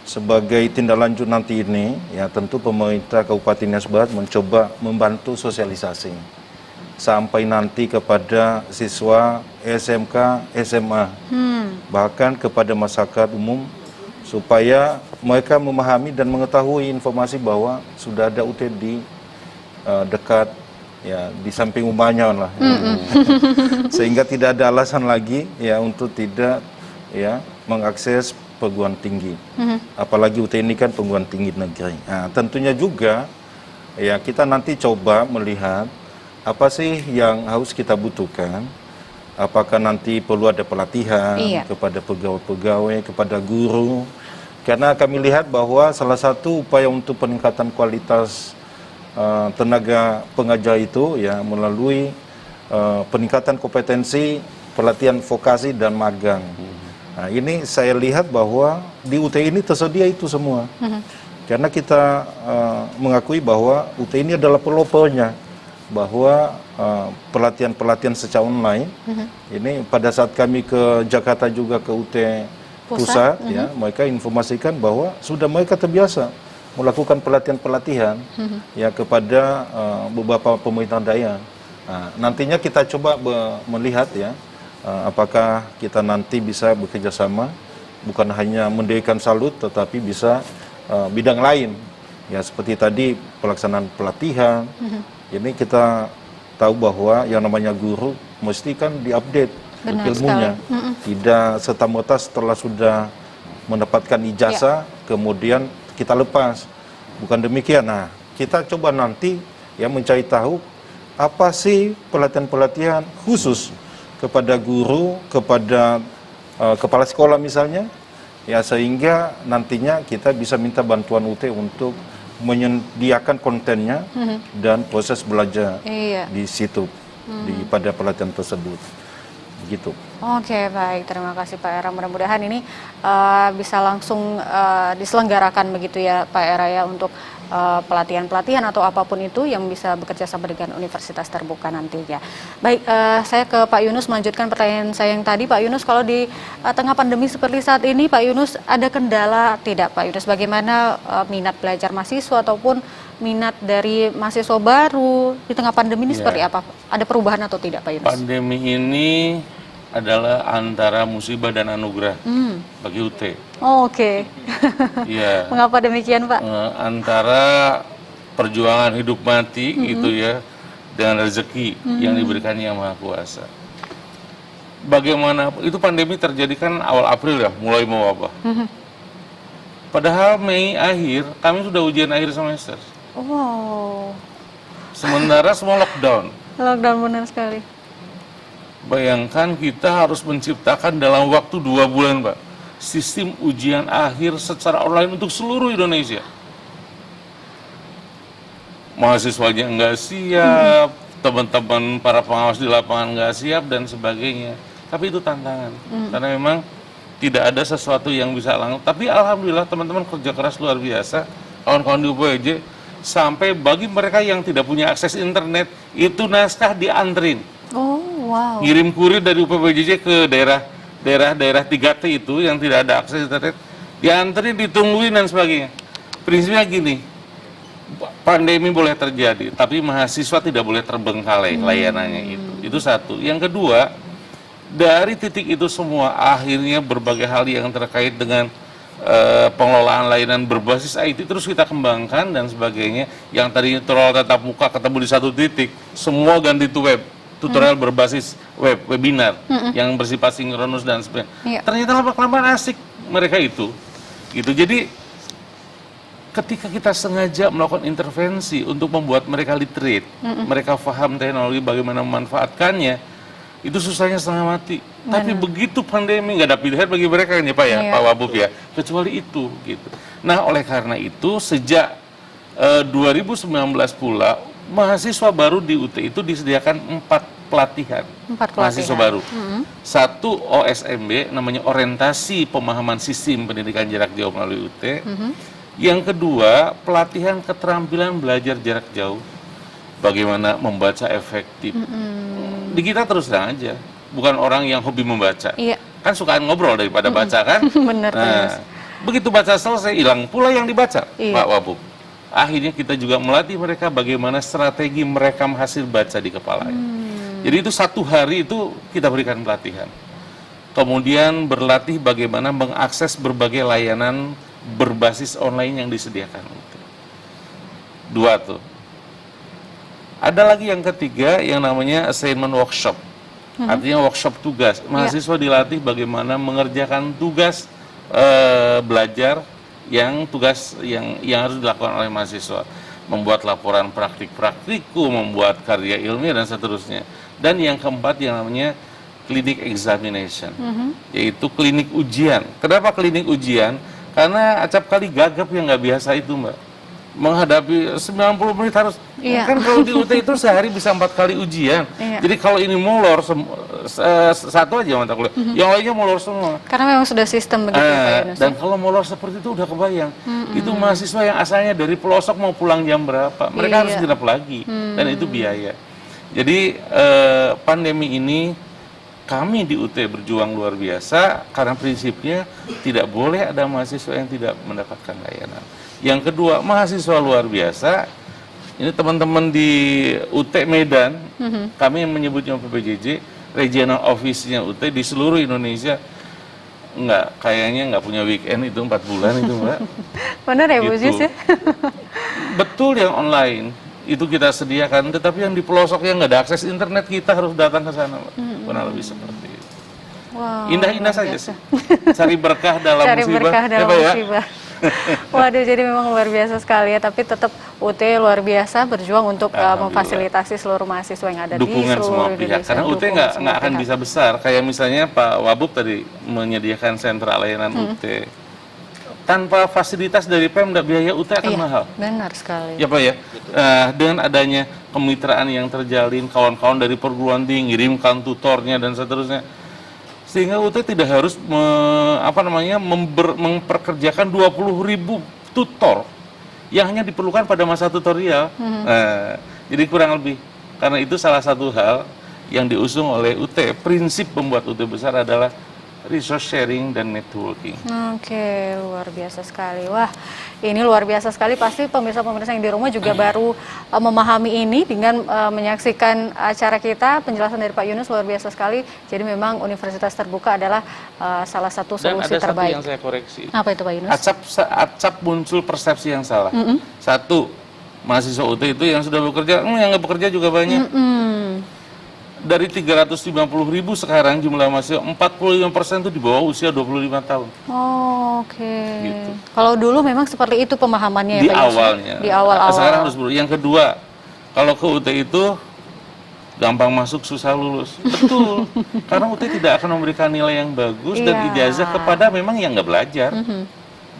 sebagai tindak lanjut nanti ini, ya tentu pemerintah Kabupaten Nias Barat mencoba membantu sosialisasi sampai nanti kepada siswa SMK, SMA, bahkan kepada masyarakat umum, supaya mereka memahami dan mengetahui informasi bahwa sudah ada UT di dekat ya di samping rumahnya lah. Sehingga tidak ada alasan lagi ya untuk tidak ya mengakses perguruan tinggi. Apalagi UT ini kan perguruan tinggi negeri. Nah, tentunya juga ya kita nanti coba melihat apa sih yang harus kita butuhkan. Apakah nanti perlu ada pelatihan kepada pegawai-pegawai, kepada guru. Karena kami lihat bahwa salah satu upaya untuk peningkatan kualitas tenaga pengajar itu ya melalui peningkatan kompetensi, pelatihan vokasi dan magang. Nah, ini saya lihat bahwa di UT ini tersedia itu semua. Karena kita mengakui bahwa UT ini adalah pelopornya, bahwa pelatihan-pelatihan secara online ini pada saat kami ke Jakarta juga ke UT Pusat ya, mereka informasikan bahwa sudah mereka terbiasa melakukan pelatihan-pelatihan ya kepada beberapa pemerintah daerah. Nah, nantinya kita coba melihat ya apakah kita nanti bisa bekerja sama, bukan hanya mendirikan salut tetapi bisa bidang lain ya, seperti tadi pelaksanaan pelatihan. Ini kita tahu bahwa yang namanya guru mesti kan diupdate ilmunya, tidak serta-merta setelah sudah mendapatkan ijazah kemudian kita lepas, bukan demikian. Nah, kita coba nanti ya mencari tahu apa sih pelatihan-pelatihan khusus kepada guru, kepada kepala sekolah misalnya, ya sehingga nantinya kita bisa minta bantuan UT untuk menyediakan kontennya dan proses belajar di situ pada pelatihan tersebut, gitu. Oke, baik, terima kasih Pak Era. Mudah-mudahan ini bisa langsung diselenggarakan begitu ya Pak Era ya, untuk pelatihan-pelatihan atau apapun itu yang bisa bekerja sama dengan universitas terbuka nantinya. Baik, saya ke Pak Yunus melanjutkan pertanyaan saya yang tadi. Pak Yunus, kalau di tengah pandemi seperti saat ini, Pak Yunus, ada kendala tidak Pak Yunus? Bagaimana minat belajar mahasiswa ataupun minat dari mahasiswa baru di tengah pandemi ini seperti apa? Ada perubahan atau tidak Pak Yunus? Pandemi ini adalah antara musibah dan anugerah bagi UT. Oh, oke. Iya. Mengapa demikian Pak? Antara perjuangan hidup mati gitu ya, dengan rezeki yang diberikan Yang Maha Kuasa. Bagaimana itu pandemi terjadi kan awal April ya, mulai mewabah. Padahal Mei akhir kami sudah ujian akhir semester. Wow. Sementara semua lockdown. Lockdown benar sekali. Bayangkan kita harus menciptakan dalam waktu 2 bulan, Pak, sistem ujian akhir secara online untuk seluruh Indonesia. Mahasiswanya nggak siap, teman-teman para pengawas di lapangan nggak siap, dan sebagainya. Tapi itu tantangan, karena memang tidak ada sesuatu yang bisa langsung. Tapi alhamdulillah teman-teman kerja keras luar biasa, kawan-kawan di UPJ, sampai bagi mereka yang tidak punya akses internet, itu naskah diantrin. Oh, wow. Ngirim kurir dari UPPJJ ke daerah 3T itu yang tidak ada akses internet, diantri, ditungguin dan sebagainya. Prinsipnya gini, pandemi boleh terjadi, tapi mahasiswa tidak boleh terbengkalai layanannya itu. Itu satu. Yang kedua, dari titik itu semua akhirnya berbagai hal yang terkait dengan pengelolaan layanan berbasis IT terus kita kembangkan dan sebagainya. Yang tadinya tutorial tatap muka ketemu di satu titik, semua ganti to web. Tutorial berbasis webinar yang bersifat sinkronus dan sebagainya. Ternyata lama-kelamaan asik mereka itu. Gitu. Jadi ketika kita sengaja melakukan intervensi untuk membuat mereka literate, mereka paham teknologi, bagaimana memanfaatkannya, itu susahnya setengah mati. Tapi begitu pandemi nggak ada pilihan bagi mereka kan ya Pak ya, Pak Wabub ya, kecuali itu. Gitu. Nah oleh karena itu sejak 2019 pula mahasiswa baru di UT itu disediakan 4 pelatihan. Mahasiswa baru. Satu OSMB, namanya orientasi pemahaman sistem pendidikan jarak jauh melalui UT. Yang kedua, pelatihan keterampilan belajar jarak jauh. Bagaimana membaca efektif. Di kita terus terang aja, bukan orang yang hobi membaca. Kan sukaan ngobrol daripada baca kan. Benar, nah, begitu baca selesai, hilang pula yang dibaca, Pak Wabub. Akhirnya kita juga melatih mereka bagaimana strategi mereka hasil baca di kepalanya. Jadi itu 1 hari itu kita berikan pelatihan. Kemudian berlatih bagaimana mengakses berbagai layanan berbasis online yang disediakan. 2 tuh. Ada lagi yang ketiga yang namanya assignment workshop. Artinya workshop tugas. Mahasiswa dilatih bagaimana mengerjakan tugas belajar yang harus dilakukan oleh mahasiswa. Membuat laporan praktik-praktikum, membuat karya ilmiah dan seterusnya. Dan yang keempat yang namanya clinic examination, yaitu klinik ujian. Kenapa klinik ujian? Karena acap kali gagap yang nggak biasa itu, Mbak. Menghadapi 90 menit harus, kan kalau di UT itu sehari bisa 4 kali ujian. Jadi kalau ini molor, satu aja mata kuliah, yang lainnya molor semua. Karena memang sudah sistem begitu Pak Yunus. Dan kalau molor seperti itu udah kebayang, itu mahasiswa yang asalnya dari pelosok mau pulang jam berapa, mereka harus genap lagi, dan itu biaya. Jadi pandemi ini kami di UT berjuang luar biasa karena prinsipnya tidak boleh ada mahasiswa yang tidak mendapatkan layanan. Yang kedua, mahasiswa luar biasa, ini teman-teman di UT Medan, kami yang menyebutnya PPJJ, regional office-nya UT di seluruh Indonesia, kayaknya nggak punya weekend itu 4 bulan itu, Mbak. Benar ya, Bu Jus ya? Betul yang online, itu kita sediakan, tetapi yang di pelosok yang nggak ada akses internet, kita harus datang ke sana, Mbak. Kurang lebih seperti itu. Wow, Indah-indah saja sih. Cari berkah dalam Cari musibah. berkah dalam Ya, musibah. Waduh, jadi memang luar biasa sekali ya. Tapi tetap UT luar biasa berjuang untuk memfasilitasi seluruh mahasiswa yang ada dukungan di semua seluruh pihak. Indonesia. Karena UT nggak akan bisa besar. Kayak misalnya Pak Wabub tadi menyediakan sentra layanan UT. Tanpa fasilitas dari Pemda, biaya UT akan mahal. Benar sekali. Ya Pak ya. Dengan adanya kemitraan yang terjalin, kawan-kawan dari perguruan tinggi ngirimkan tutornya dan seterusnya, sehingga UT tidak harus memperkerjakan 20.000 tutor yang hanya diperlukan pada masa tutorial. Jadi kurang lebih, karena itu salah satu hal yang diusung oleh UT. Prinsip membuat UT besar adalah resource sharing dan networking. Oke, luar biasa sekali. Wah, ini luar biasa sekali. Pasti pemirsa-pemirsa yang di rumah juga baru memahami ini dengan menyaksikan acara kita. Penjelasan dari Pak Yunus luar biasa sekali. Jadi memang universitas terbuka adalah salah satu solusi dan ada terbaik. satu yang saya koreksi. Apa itu Pak Yunus? Acap muncul persepsi yang salah. Satu, mahasiswa UT itu yang sudah bekerja, yang nggak bekerja juga banyak. Dari 350.000 sekarang jumlah mahasiswa 45% itu di bawah usia 25 tahun. Oke. Gitu. Kalau dulu memang seperti itu pemahamannya ya Di Pak Yunus? awalnya. Di awal-awal. Sekarang harus berubah. Yang kedua, kalau ke UT itu gampang masuk, susah lulus. Betul. Karena UT tidak akan memberikan nilai yang bagus dan ijazah kepada memang yang nggak belajar.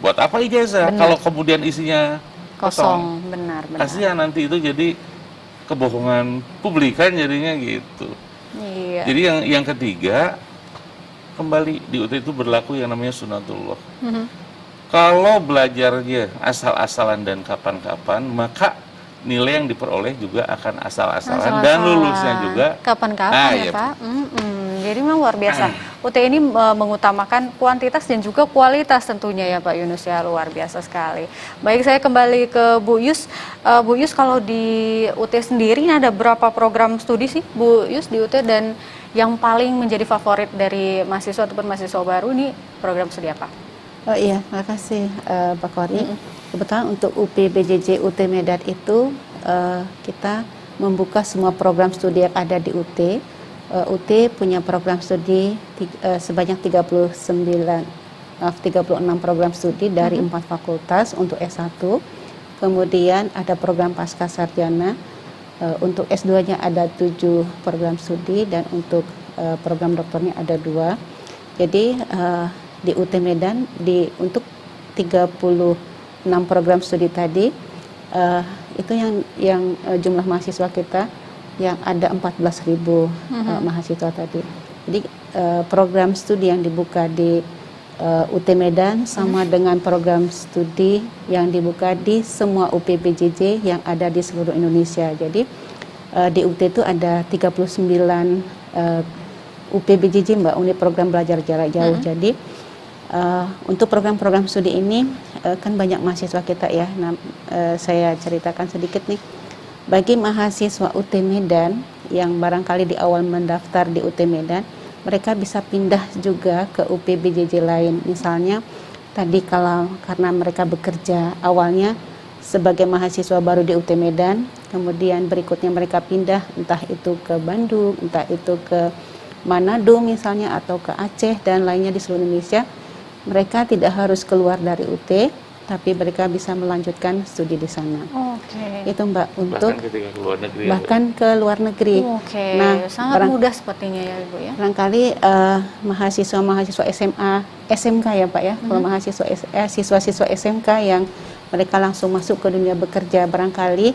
Buat apa ijazah kalau kemudian isinya kosong? Benar. Kasihan nanti itu jadi kebohongan publik kan jadinya gitu. Iya. Jadi yang ketiga, kembali di UT itu berlaku yang namanya sunatullah. Kalau belajarnya asal-asalan dan kapan-kapan, maka nilai yang diperoleh juga akan asal-asalan dan lulusnya juga kapan-kapan ya Pak. Jadi memang luar biasa. UT ini mengutamakan kuantitas dan juga kualitas tentunya ya Pak Yunus ya, luar biasa sekali. Baik, saya kembali ke Bu Yus. Bu Yus, kalau di UT sendiri ini ada berapa program studi sih Bu Yus di UT, dan yang paling menjadi favorit dari mahasiswa ataupun mahasiswa baru ini program studi apa? Oh iya, makasih Pak Kori. Kebetulan untuk UPBJJ UT Medan itu kita membuka semua program studi yang ada di UT. UT punya program studi sebanyak 36 program studi dari 4 fakultas untuk S1. Kemudian ada program pasca sarjana. Untuk S2-nya ada 7 program studi dan untuk program doktornya ada 2. Jadi di UT Medan untuk 36 program studi tadi itu yang jumlah mahasiswa kita yang ada 14.000 mahasiswa tadi. Jadi program studi yang dibuka di UT Medan sama dengan program studi yang dibuka di semua UPBJJ yang ada di seluruh Indonesia. Jadi di UT itu ada 39 UPBJJ Mbak, unit program belajar jarak jauh. Jadi untuk program-program studi ini kan banyak mahasiswa kita ya. Saya ceritakan sedikit nih. Bagi mahasiswa UT Medan yang barangkali di awal mendaftar di UT Medan, mereka bisa pindah juga ke UPBJJ lain. Misalnya tadi karena mereka bekerja awalnya sebagai mahasiswa baru di UT Medan, kemudian berikutnya mereka pindah entah itu ke Bandung, entah itu ke Manado misalnya, atau ke Aceh dan lainnya di seluruh Indonesia. Mereka tidak harus keluar dari UT, tapi mereka bisa melanjutkan studi di sana. Oke. Itu Mbak, untuk Bahkan ketika ke luar negeri. bahkan ke luar negeri. Oke. Nah, Sangat mudah sepertinya ya Ibu ya. barangkali mahasiswa-mahasiswa SMA, SMK ya Pak ya, kalau siswa-siswa SMK yang mereka langsung masuk ke dunia bekerja, barangkali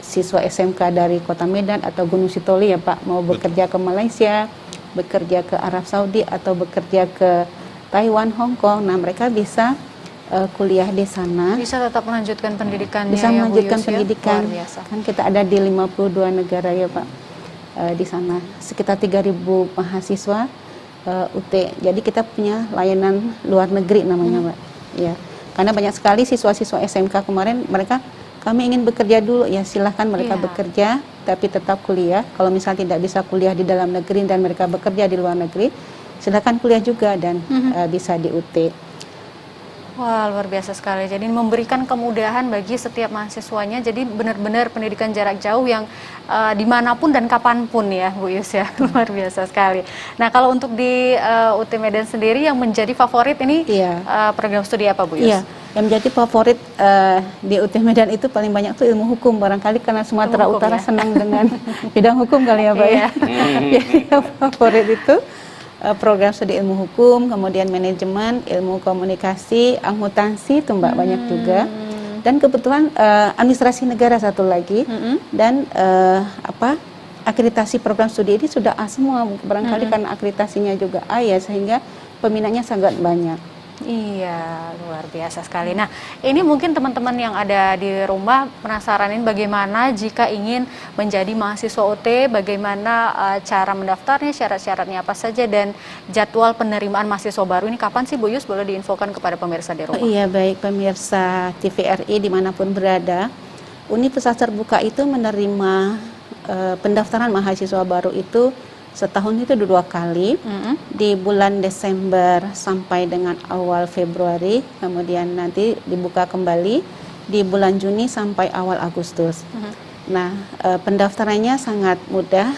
siswa SMK dari Kota Medan atau Gunung Sitoli ya Pak, mau bekerja ke Malaysia, bekerja ke Arab Saudi atau bekerja ke Taiwan, Hong Kong, nah mereka bisa kuliah di sana. Bisa tetap melanjutkan pendidikannya Bisa ya, Bu melanjutkan Yus, ya? pendidikan. Luar biasa. Kan kita ada di 52 negara ya Pak, di sana sekitar 3.000 mahasiswa UT. Jadi kita punya layanan luar negeri namanya Pak. Ya, karena banyak sekali siswa-siswa SMK kemarin kami ingin bekerja dulu, ya silahkan mereka Iya. bekerja, tapi tetap kuliah. Kalau misalnya tidak bisa kuliah di dalam negeri dan mereka bekerja di luar negeri, silahkan kuliah juga dan bisa di UT. Wah, luar biasa sekali. Jadi memberikan kemudahan bagi setiap mahasiswanya. Jadi benar-benar pendidikan jarak jauh yang dimanapun dan kapanpun ya, Bu Yus ya. Luar biasa sekali. Nah, kalau untuk di UT Medan sendiri yang menjadi favorit ini program studi apa, Bu Yus? Iya, yang menjadi favorit di UT Medan itu paling banyak tuh ilmu hukum. Barangkali karena Sumatera Ilmu hukum, Utara ya? senang dengan bidang hukum kali ya Pak ya. Jadi yang favorit itu program studi ilmu hukum, kemudian manajemen, ilmu komunikasi, akuntansi itu Mbak banyak juga. Dan kebetulan administrasi negara satu lagi, dan akreditasi program studi ini sudah A semua, barangkali karena akreditasinya juga A ya, sehingga peminatnya sangat banyak. Iya, luar biasa sekali. Nah, ini mungkin teman-teman yang ada di rumah penasaranin bagaimana jika ingin menjadi mahasiswa UT, bagaimana cara mendaftarnya, syarat-syaratnya apa saja, dan jadwal penerimaan mahasiswa baru ini kapan sih Bu Yus? Boleh diinfokan kepada pemirsa di rumah. Iya, baik pemirsa TVRI dimanapun berada, Universitas Terbuka itu menerima pendaftaran mahasiswa baru itu setahun itu 2 kali, di bulan Desember sampai dengan awal Februari, kemudian nanti dibuka kembali di bulan Juni sampai awal Agustus. Nah, pendaftarannya sangat mudah,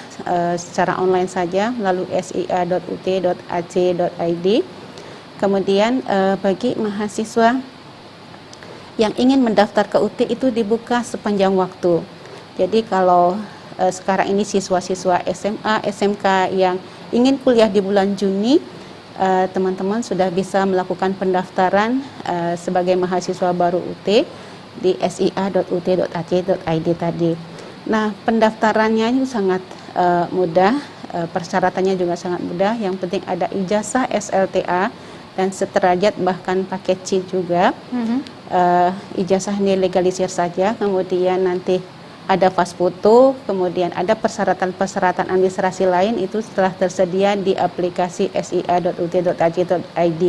secara online saja melalui sia.ut.ac.id. Kemudian bagi mahasiswa yang ingin mendaftar ke UT itu dibuka sepanjang waktu. Jadi kalau sekarang ini siswa-siswa SMA, SMK yang ingin kuliah di bulan Juni, teman-teman sudah bisa melakukan pendaftaran sebagai mahasiswa baru UT di sia.ut.ac.id tadi. Nah, pendaftarannya itu sangat mudah, persyaratannya juga sangat mudah. Yang penting ada ijazah SLTA dan sederajat bahkan paket C juga. Ijazah ini legalisir saja, kemudian nanti ada fast foto, kemudian ada persyaratan-persyaratan administrasi lain itu setelah tersedia di aplikasi sia.ut.ac.id.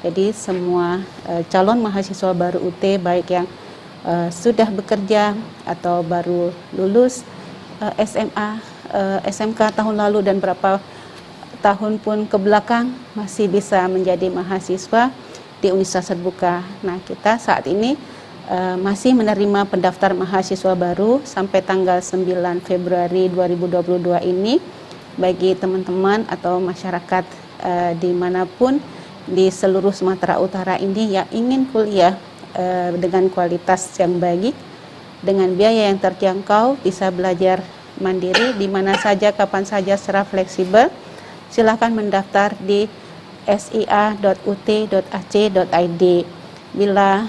Jadi semua calon mahasiswa baru UT baik yang sudah bekerja atau baru lulus SMA, SMK tahun lalu dan berapa tahun pun ke belakang masih bisa menjadi mahasiswa di Universitas Terbuka. Nah, kita saat ini masih menerima pendaftar mahasiswa baru sampai tanggal 9 Februari 2022 ini bagi teman-teman atau masyarakat dimanapun di seluruh Sumatera Utara ini yang ingin kuliah dengan kualitas yang baik, dengan biaya yang terjangkau, bisa belajar mandiri di mana saja, kapan saja secara fleksibel. Silakan mendaftar di sia.ut.ac.id. Bila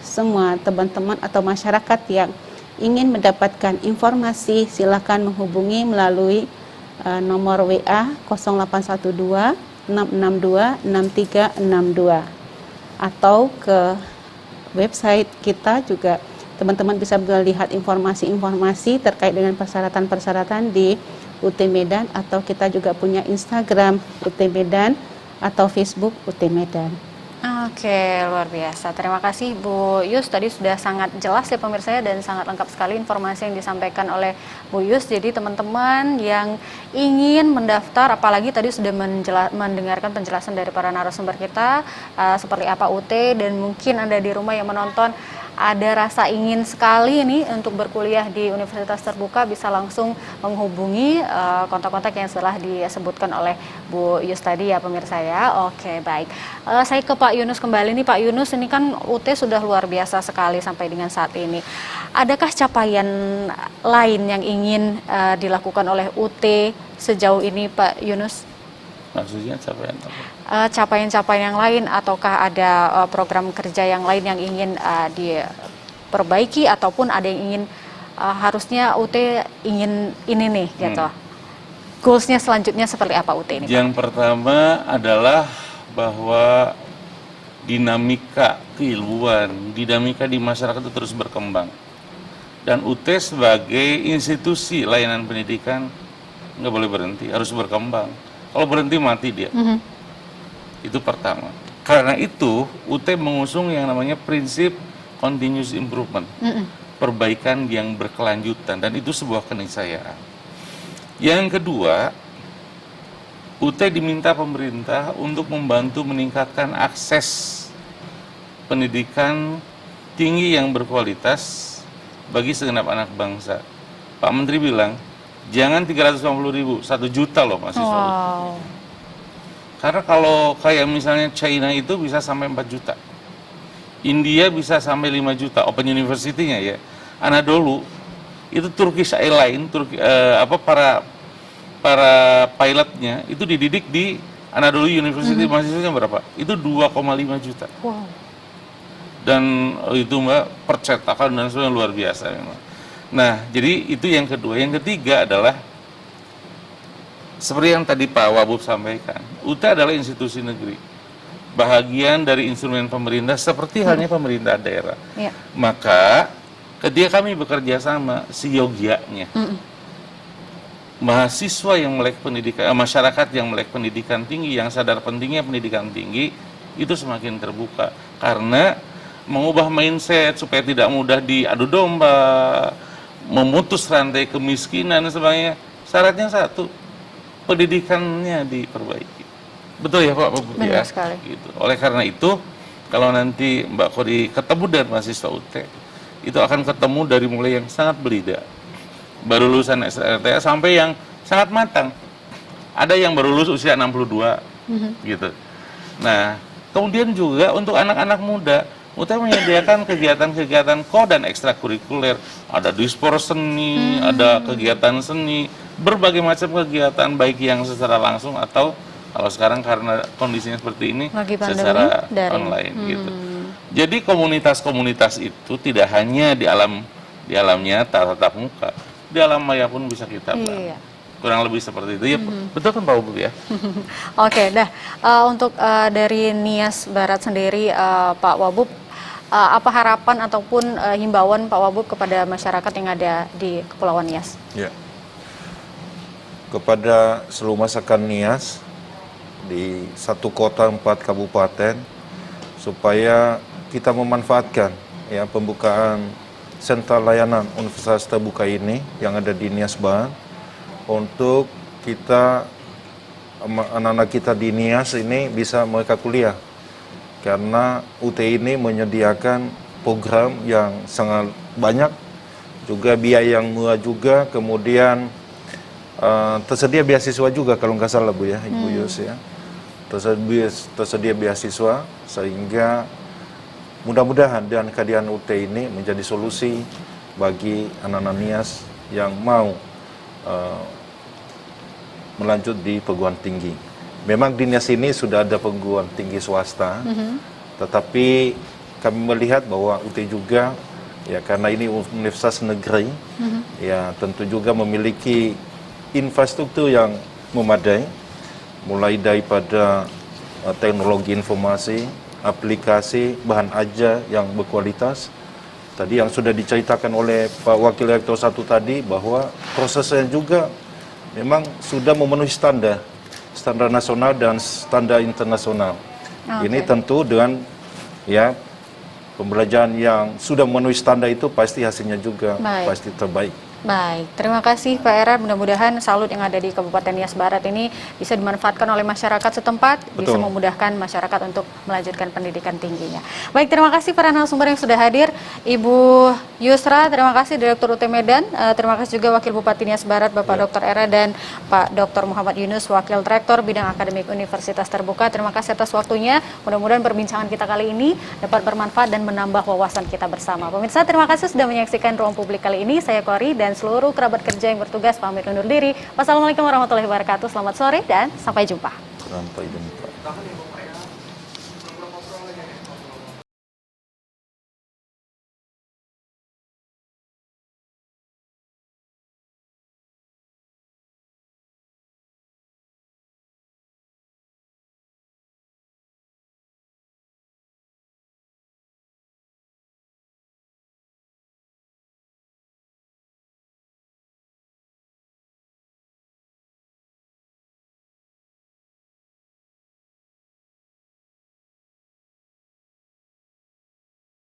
semua teman-teman atau masyarakat yang ingin mendapatkan informasi, silakan menghubungi melalui nomor WA 0812 662 6362 atau ke website kita juga teman-teman bisa melihat informasi-informasi terkait dengan persyaratan-persyaratan di UT Medan, atau kita juga punya Instagram UT Medan atau Facebook UT Medan. Oke, luar biasa. Terima kasih Bu Yus. Tadi sudah sangat jelas ya pemirsa dan sangat lengkap sekali informasi yang disampaikan oleh Bu Yus. Jadi teman-teman yang ingin mendaftar, apalagi tadi sudah mendengarkan penjelasan dari para narasumber kita seperti apa UT, dan mungkin Anda di rumah yang menonton ada rasa ingin sekali ini untuk berkuliah di Universitas Terbuka, bisa langsung menghubungi kontak-kontak yang telah disebutkan oleh Bu Yus tadi ya pemirsa ya. Oke, baik. Saya ke Pak Yunus kembali nih. Pak Yunus, ini kan UT sudah luar biasa sekali sampai dengan saat ini. Adakah capaian lain yang ingin dilakukan oleh UT sejauh ini Pak Yunus? Maksudnya capaian apa? Capaian-capaian yang lain, ataukah ada program kerja yang lain yang ingin diperbaiki, ataupun ada yang ingin harusnya UT ingin ini nih gitu. Goalsnya selanjutnya seperti apa UT ini? Yang pertama adalah bahwa dinamika keilmuan, dinamika di masyarakat itu terus berkembang. Dan UT sebagai institusi layanan pendidikan nggak boleh berhenti, harus berkembang. Kalau berhenti mati dia. Itu pertama. Karena itu UT mengusung yang namanya prinsip continuous improvement. Perbaikan yang berkelanjutan, dan itu sebuah keniscayaan. Yang kedua, UT diminta pemerintah untuk membantu meningkatkan akses pendidikan tinggi yang berkualitas bagi segenap anak bangsa. Pak Menteri bilang, jangan 350.000, 1 juta loh mahasiswa. Wow. Karena kalau kayak misalnya China itu bisa sampai 4 juta. India bisa sampai 5 juta, Open University-nya ya. Anadolu, itu Turkish Airlines, para pilotnya itu dididik di Anadolu University, mahasiswanya berapa? Itu 2,5 juta. Wow. Dan itu Mbak, percetakan dan sebagainya luar biasa memang. Nah, jadi itu yang kedua. Yang ketiga adalah seperti yang tadi Pak Wabub sampaikan, UT adalah institusi negeri, bahagian dari instrumen pemerintah seperti halnya pemerintah daerah. Maka ketika kami bekerja sama, seyogianya mahasiswa yang melek pendidikan, masyarakat yang melek pendidikan tinggi, yang sadar pentingnya pendidikan tinggi, itu semakin terbuka. Karena mengubah mindset supaya tidak mudah diadu domba, memutus rantai kemiskinan dan sebagainya, syaratnya satu, pendidikannya diperbaiki. Betul ya Pak? Benar sekali. Gitu. Oleh karena itu, kalau nanti Mbak Kori ketemu dengan mahasiswa UT, itu akan ketemu dari mulai yang sangat belida, baru lulusan SRTA, sampai yang sangat matang. Ada yang baru lulus usia 62, gitu. Nah, kemudian juga untuk anak-anak muda, UT menyediakan kegiatan-kegiatan dan ekstrakurikuler, ada dispor seni, ada kegiatan seni, berbagai macam kegiatan, baik yang secara langsung atau kalau sekarang karena kondisinya seperti ini secara online gitu. Jadi komunitas-komunitas itu tidak hanya di alam nyata tatap muka, di alam maya pun bisa kita bangun. Kurang lebih seperti itu ya. Betul kan Pak Wabub ya? Oke, untuk dari Nias Barat sendiri Pak Wabub, apa harapan ataupun himbauan Pak Wabub kepada masyarakat yang ada di Kepulauan Nias? Ya. Kepada seluruh masyarakat Nias di 1 kota 4 kabupaten, supaya kita memanfaatkan ya pembukaan sentra layanan Universitas Terbuka ini yang ada di Nias Barat, untuk kita anak-anak kita di Nias ini bisa mereka kuliah. Karena UT ini menyediakan program yang sangat banyak, juga biaya yang murah juga, kemudian tersedia beasiswa juga kalau nggak salah Bu ya, Ibu Yus ya. Tersedia beasiswa, sehingga mudah-mudahan dengan kehadiran UT ini menjadi solusi bagi anak-anak Nias yang mau melanjut di perguruan tinggi. Memang di Nias ini sudah ada perguruan tinggi swasta, tetapi kami melihat bahwa UT juga, ya karena ini universitas negeri, ya tentu juga memiliki infrastruktur yang memadai, mulai daripada teknologi informasi, aplikasi, bahan ajar yang berkualitas. Tadi yang sudah diceritakan oleh Pak Wakil Rektor 1 tadi, bahwa prosesnya juga memang sudah memenuhi standar nasional dan standar internasional. Ini tentu dengan ya pembelajaran yang sudah memenuhi standar itu pasti hasilnya juga pasti terbaik. Baik, terima kasih Pak Era. Mudah-mudahan salut yang ada di Kabupaten Nias Barat ini bisa dimanfaatkan oleh masyarakat setempat, bisa memudahkan masyarakat untuk melanjutkan pendidikan tingginya. Baik, terima kasih para narasumber yang sudah hadir. Ibu Yusra, terima kasih Direktur UT Medan, terima kasih juga Wakil Bupati Nias Barat Bapak Dr. Era dan Pak Dr. Muhammad Yunus, Wakil Rektor Bidang Akademik Universitas Terbuka. Terima kasih atas waktunya. Mudah-mudahan perbincangan kita kali ini dapat bermanfaat dan menambah wawasan kita bersama. Pemirsa, terima kasih sudah menyaksikan Ruang Publik kali ini. Saya Kori dan seluruh kerabat kerja yang bertugas pamit undur diri. Wassalamualaikum warahmatullahi wabarakatuh. Selamat sore dan sampai jumpa. Sampai jumpa.